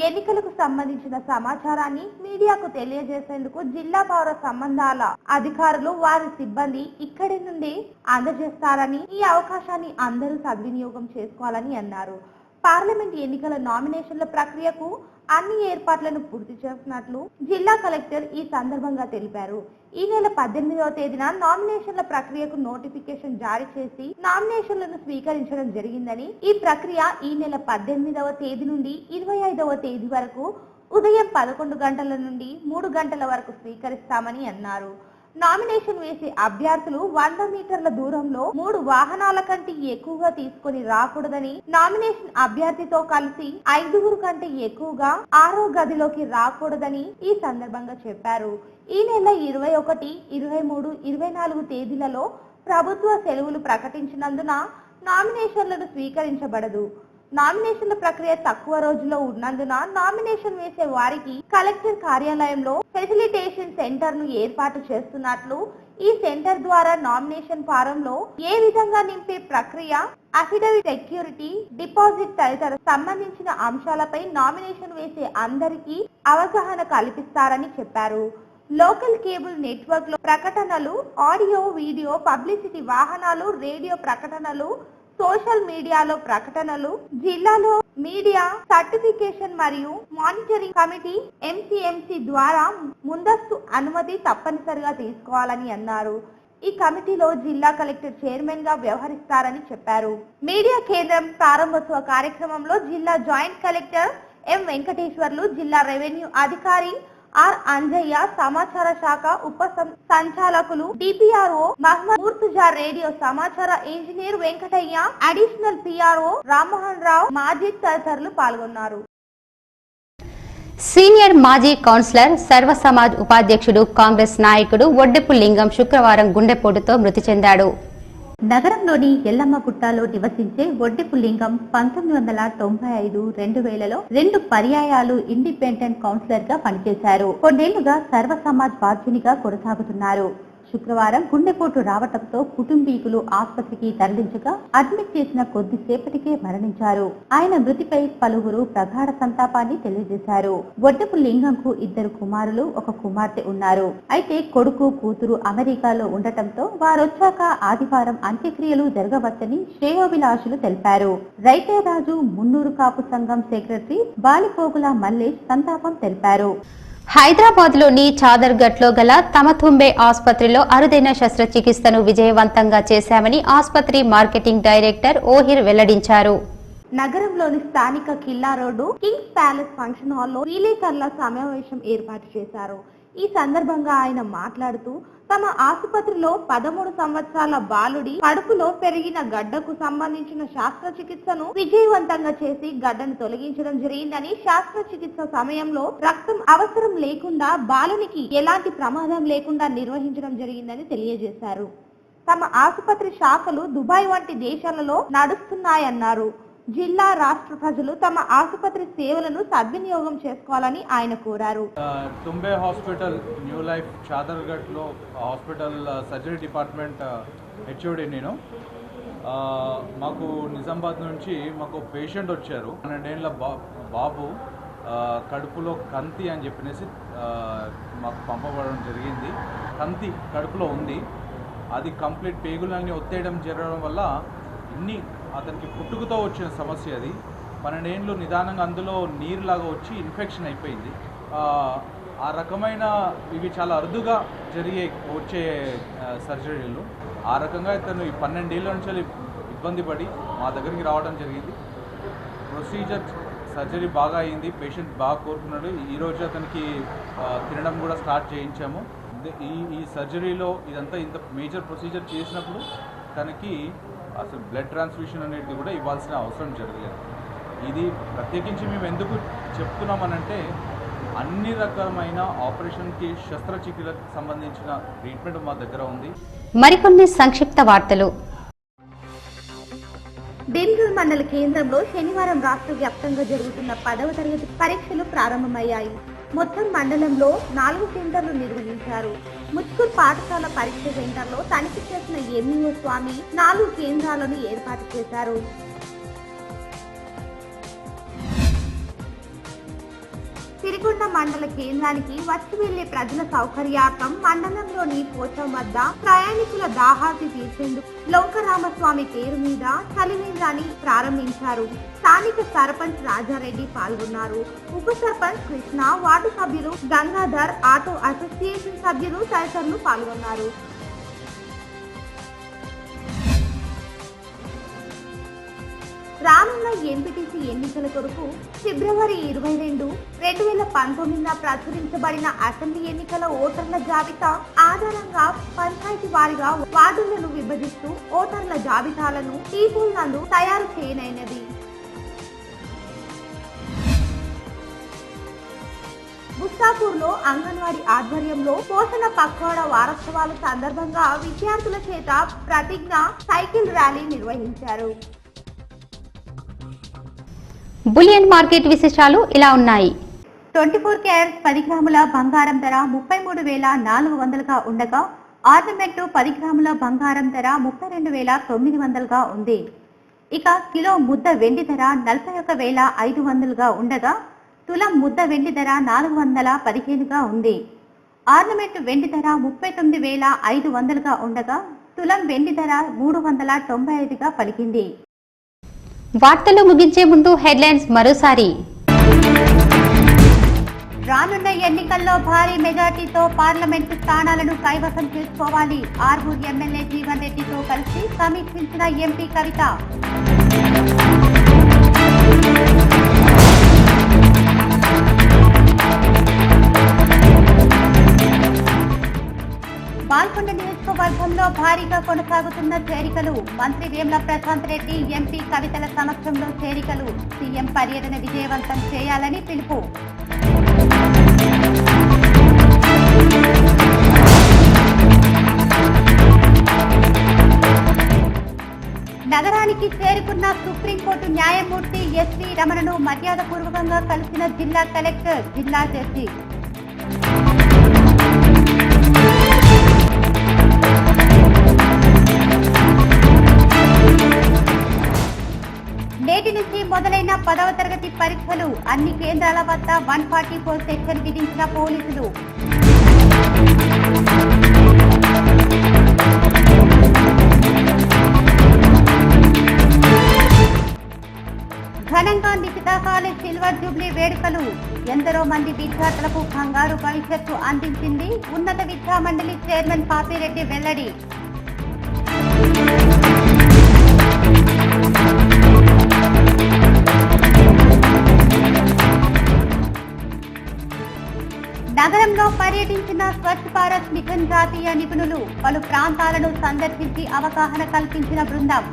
[SPEAKER 2] ఎన్నికలకు సంబంధించిన సమాచారాన్ని మీడియాకు తెలియజేసేందుకు జిల్లా పౌర సంబంధాల అధికారులు వారి సిబ్బంది ఇక్కడి నుండి అందజేస్తారని, ఈ అవకాశాన్ని అందరూ సద్వినియోగం చేసుకోవాలని అన్నారు. పార్లమెంట్ ఎన్నికల నామినేషన్ల ప్రక్రియకు అన్ని ఏర్పాట్లను పూర్తి చేస్తున్నట్లు జిల్లా కలెక్టర్ ఈ సందర్భంగా తెలిపారు. ఈ నెల 18వ తేదీన నామినేషన్ల ప్రక్రియకు నోటిఫికేషన్ జారీ చేసి నామినేషన్లను స్వీకరించడం జరిగిందని, ఈ ప్రక్రియ ఈ నెల 18వ తేదీ నుండి 25వ తేదీ వరకు ఉదయం 11 గంటల నుండి 3 గంటల వరకు స్వీకరిస్తామని అన్నారు. నామినేషన్ వేసే అభ్యర్థులు 100 మీటర్ల దూరంలో 3 వాహనాల కంటే ఎక్కువగా తీసుకొని రాకూడదని, నామినేషన్ అభ్యర్థితో కలిసి 5 కంటే ఎక్కువగా 6వ గదిలోకి రాకూడదని ఈ సందర్భంగా చెప్పారు. ఈ నెల 21, 23, 24 తేదీలలో ప్రభుత్వ సెలవులు ప్రకటించినందున నామినేషన్లను స్వీకరించబడదు. నామినేషన్ల ప్రక్రియ తక్కువ రోజుల్లో ఉన్నందున నామినేషన్ వేసే వారికి కలెక్టర్ కార్యాలయంలో ఫెసిలిటేషన్ సెంటర్ ను ఏర్పాటు చేస్తున్నట్లు, ఈ సెంటర్ ద్వారా నామినేషన్ ఫారంలో ఏ విధంగా నింపే ప్రక్రియ, అఫిడవిట్, సెక్యూరిటీ డిపాజిట్ తదితర సంబంధించిన అంశాలపై నామినేషన్ వేసే అందరికీ అవగాహన కల్పిస్తారని చెప్పారు. లోకల్ కేబుల్ నెట్వర్క్ లో ప్రకటనలు, ఆడియో, వీడియో పబ్లిసిటీ, వాహనాలు, రేడియో ప్రకటనలు, సోషల్ మీడియాలో ప్రకటనలు, జిల్లాలో మీడియా సర్టిఫికేషన్ మరియు మానిటరింగ్ కమిటీ MCMC ద్వారా ముందస్తు అనుమతి తప్పనిసరిగా తీసుకోవాలని అన్నారు. ఈ కమిటీలో జిల్లా కలెక్టర్ చైర్మన్ గా వ్యవహరిస్తారని చెప్పారు. మీడియా కేంద్రం ప్రారంభోత్సవ కార్యక్రమంలో జిల్లా జాయింట్ కలెక్టర్ M. వెంకటేశ్వర్లు, జిల్లా రెవెన్యూ అధికారి R. అంజయ్య, సమాచార శాఖ ఉప సంచాలకులు DPRO మహమ్మద్ ముర్తుజా, రేడియో సమాచార engineer Venkataiah, additional PRO Rammohan Rao, Majid తదితరులు పాల్గొన్నారు.
[SPEAKER 1] సీనియర్ మాజీ కౌన్సిలర్, సర్వ సమాజ్ ఉపాధ్యక్షుడు, కాంగ్రెస్ నాయకుడు వడ్డెపు లింగం శుక్రవారం గుండెపోటుతో మృతి చెందాడు.
[SPEAKER 2] నగరంలోని ఎల్లమ్మగుట్టలో నివసించే వడ్డెపు లింగం 1995, 2000లో 2 పర్యాయాలు ఇండిపెండెంట్ కౌన్సిలర్ గా పనిచేశారు. కొన్నేళ్లుగా సర్వ సమాజ్ బాధ్యునిగా కొనసాగుతున్నారు. శుక్రవారం గుండెపోటు రావటంతో కుటుంబీకులు ఆసుపత్రికి తరలించగా అడ్మిట్ చేసిన కొద్దిసేపటికే మరణించారు. ఆయన మృతిపై పలువురు ప్రగాఢ సంతాపాన్ని తెలియజేశారు. వడ్డెపు లింగంకు 2 కుమారులు, 1 కుమార్తె ఉన్నారు. అయితే కొడుకు, కూతురు అమెరికాలో ఉండటంతో వారొచ్చాక ఆదివారం అంత్యక్రియలు జరగవచ్చని శ్రేయోభిలాషులు తెలిపారు. రైతేరాజు మున్నూరు కాపు సంఘం సెక్రటరీ బాలిపోగుల మల్లేష్ సంతాపం తెలిపారు.
[SPEAKER 1] హైదరాబాద్ లోని చాదర్ఘట్ లో గల తమతుంబే ఆసుపత్రిలో అరుదైన శస్త్రచికిత్సను విజయవంతంగా చేశామని ఆసుపత్రి మార్కెటింగ్ డైరెక్టర్ ఓహిర్ వెల్లడించారు.
[SPEAKER 2] నగరంలోని స్థానిక కిల్లా రోడ్డు కింగ్స్ ప్యాలెస్ ఫంక్షన్ హాల్లో విలేకరుల సమావేశం ఏర్పాటు చేశారు. ఈ సందర్భంగా ఆయన మాట్లాడుతూ తమ ఆసుపత్రిలో 13 సంవత్సరాల బాలుడి కడుపులో పెరిగిన గడ్డకు సంబంధించిన శస్త్రచికిత్సను విజయవంతంగా చేసి గడ్డను తొలగించడం జరిగిందని, శస్త్రచికిత్స సమయంలో రక్తం అవసరం లేకుండా బాలునికి ఎలాంటి ప్రమాదం లేకుండా నిర్వహించడం జరిగిందని తెలియజేశారు. తమ ఆసుపత్రి శాఖలు దుబాయ్ వంటి దేశాలలో నడుస్తున్నాయన్నారు. జిల్లా, రాష్ట్ర ప్రజలు తమ ఆసుపత్రి సేవలను సద్వినియోగం చేసుకోవాలని ఆయన కోరారు.
[SPEAKER 19] తుంబే హాస్పిటల్ న్యూ లైఫ్ చాదర్ఘట్లో హాస్పిటల్ సర్జరీ డిపార్ట్మెంట్ హెచ్ఓడి నేను. మాకు నిజామాబాద్ నుంచి మాకు పేషెంట్ వచ్చారు. 12 ఏళ్ల బాబు కడుపులో కంతి అని చెప్పేసి మాకు పంపబడడం జరిగింది. కంతి కడుపులో ఉంది. అది కంప్లీట్ పేగులన్నీ ఒత్తేయడం జరగడం వల్ల అతనికి పుట్టుకతో వచ్చిన సమస్య అది. 12 ఏళ్ళు నిదానంగా అందులో నీరులాగా వచ్చి ఇన్ఫెక్షన్ అయిపోయింది. ఆ రకమైన ఇవి చాలా అరుదుగా వచ్చే సర్జరీలు. ఆ రకంగా ఇతను 12 ఏళ్ళ నుంచి ఇబ్బంది పడి మా దగ్గరికి రావడం జరిగింది. ప్రొసీజర్ సర్జరీ బాగా అయింది. పేషెంట్ బాగా కోరుకున్నాడు. ఈరోజు అతనికి తినడం కూడా స్టార్ట్ చేయించాము. ఈ సర్జరీలో ఇదంతా ఇంత మేజర్ ప్రొసీజర్ చేసినప్పుడు తనకి అసలు బ్లడ్ ట్రాన్స్ఫ్యూషన్ అనేది కూడా ఇవ్వాల్సిన అవసరం జరగలేదు. ఇది ప్రత్యేకించి మేము ఎందుకు చెప్తున్నామనంటే అన్ని రకమైన ఆపరేషన్కి శస్త్రచికిత్సకు సంబంధించిన ట్రీట్మెంట్ మా దగ్గర ఉంది.
[SPEAKER 1] మరికొన్ని సంక్షిప్త వార్తలు.
[SPEAKER 2] బెంగళూరు మండల కేంద్రంలో శనివారం రాష్ట్ర వ్యాప్తంగా జరుగుతున్న 10వ తరగతి పరీక్షలు ప్రారంభమయ్యాయి. మొత్తం మండలంలో 4 సెంటర్లు నిర్వహించారు. ముచ్కూర్ పాఠశాల పరీక్ష సెంటర్లో తనిఖీ చేసిన ఎంఈఓ స్వామి 4 కేంద్రాలను ఏర్పాటు చేశారు. సిరికొండ మండల కేంద్రానికి వచ్చి వెళ్లే ప్రజల సౌకర్యార్థం మండలంలోని పోచం వద్ద ప్రయాణికుల దాహార్తి తీర్చేందుకు లోకరామస్వామి పేరు మీద చలివేంద్రాన్ని ప్రారంభించారు. స్థానిక సర్పంచ్ రాజారెడ్డి పాల్గొన్నారు. ఉప సర్పంచ్ కృష్ణ, వార్డు సభ్యులు గంగాధర్, ఆటో అసోసియేషన్ సభ్యులు తదితరులు పాల్గొన్నారు. రానున్న ఎంపీటీసీ ఎన్నికల కొరకు ఫిబ్రవరి 22, 2019 ప్రచురించబడిన అసెంబ్లీ ఎన్నికల ఓటర్ల జాబితా ఆధారంగా పంచాయతీ వారీగా వార్డులను విభజిస్తూ ఓటర్ల జాబితాలను టీపోల్ నందు తయారు చేయనైనది. ముస్తాపూర్లో అంగన్వాడీ ఆధ్వర్యంలో పోషణ పక్వాడా వారోత్సవాల సందర్భంగా విద్యార్థుల చేత ప్రతిజ్ఞ సైకిల్ ర్యాలీ నిర్వహించారు.
[SPEAKER 1] బులియన్ మార్కెట్ విశేషాలు ఇలా ఉన్నాయి.
[SPEAKER 2] 24 క్యారెట్స్ 10 గ్రాముల బంగారం ధర 33,400గా ఉండగా ఆర్నమెంట్ 10 గ్రాముల బంగారం ధర 32,900గా ఉంది. ఇక కిలో ముద్ద వెండి ధర 41,500గా ఉండగా తులం ముద్ద వెండి ధర 415గా ఉంది. ఆర్నమెంట్ వెండి ధర 39,500గా ఉండగా తులం వెండి ధర 395గా పలికింది.
[SPEAKER 1] వార్తలు ముగించే ముందు హెడ్లైన్స్ మరోసారి.
[SPEAKER 2] రానున్న ఎన్నికల్లో భారీ మెజార్టీతో పార్లమెంటు స్థానాలను కైవసం చేసుకోవాలి. ఆర్మూర్ ఎమ్మెల్యే జీవన్ రెడ్డితో కలిసి సమీక్షించిన ఎంపీ కవిత. బాల్కొండ నియోజకవర్గంలో భారీగా కొనసాగుతున్న చేరికలు. మంత్రి వేముల ప్రశాంత్ రెడ్డి, ఎంపీ కవితల సమక్షంలో చేరికలు. సీఎం పర్యటన విజయవంతం చేయాలని పిలుపు. నగరానికి చేరుకున్న సుప్రీంకోర్టు న్యాయమూర్తి ఎస్వి రమణను మర్యాదపూర్వకంగా కలిసిన జిల్లా కలెక్టర్, జిల్లా జడ్జి. నేటి నుంచి మొదలైన 10వ తరగతి పరీక్షలు. అన్ని కేంద్రాల వద్ద 144 సెక్షన్ విధించిన పోలీసులు. ఘనంగా నిఖితా కాలేజ్ సిల్వర్ జూబ్లీ వేడుకలు. ఎందరో మంది విద్యార్థులకు బంగారు భవిష్యత్తు అందించింది ఉన్నత విద్యా మండలి చైర్మన్ పాపిరెడ్డి వెల్లడి. నగరంలో పర్యటించిన స్వచ్ఛ భారత్ మిషన్ జాతీయ నిపుణులు. పలు ప్రాంతాలను సందర్శించి అవగాహన కల్పించిన బృందం.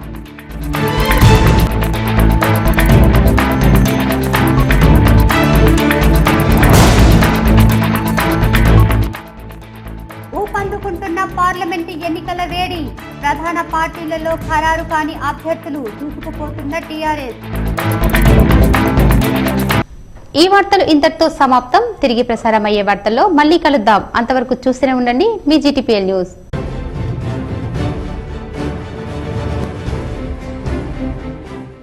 [SPEAKER 2] ఊపందుకుంటున్న పార్లమెంటు ఎన్నికల వేడి. ప్రధాన పార్టీలలో ఖరారు కాని అభ్యర్థులు. దూసుకుపోతున్న టీఆర్ఎస్.
[SPEAKER 1] ఈ వార్తలు ఇంతటితో సమాప్తం. తిరిగి ప్రసారమయ్యే వార్తల్లో మళ్ళీ కలుద్దాం. అంతవరకు చూస్తూనే ఉండండి మీ జీటీపీఎల్ న్యూస్.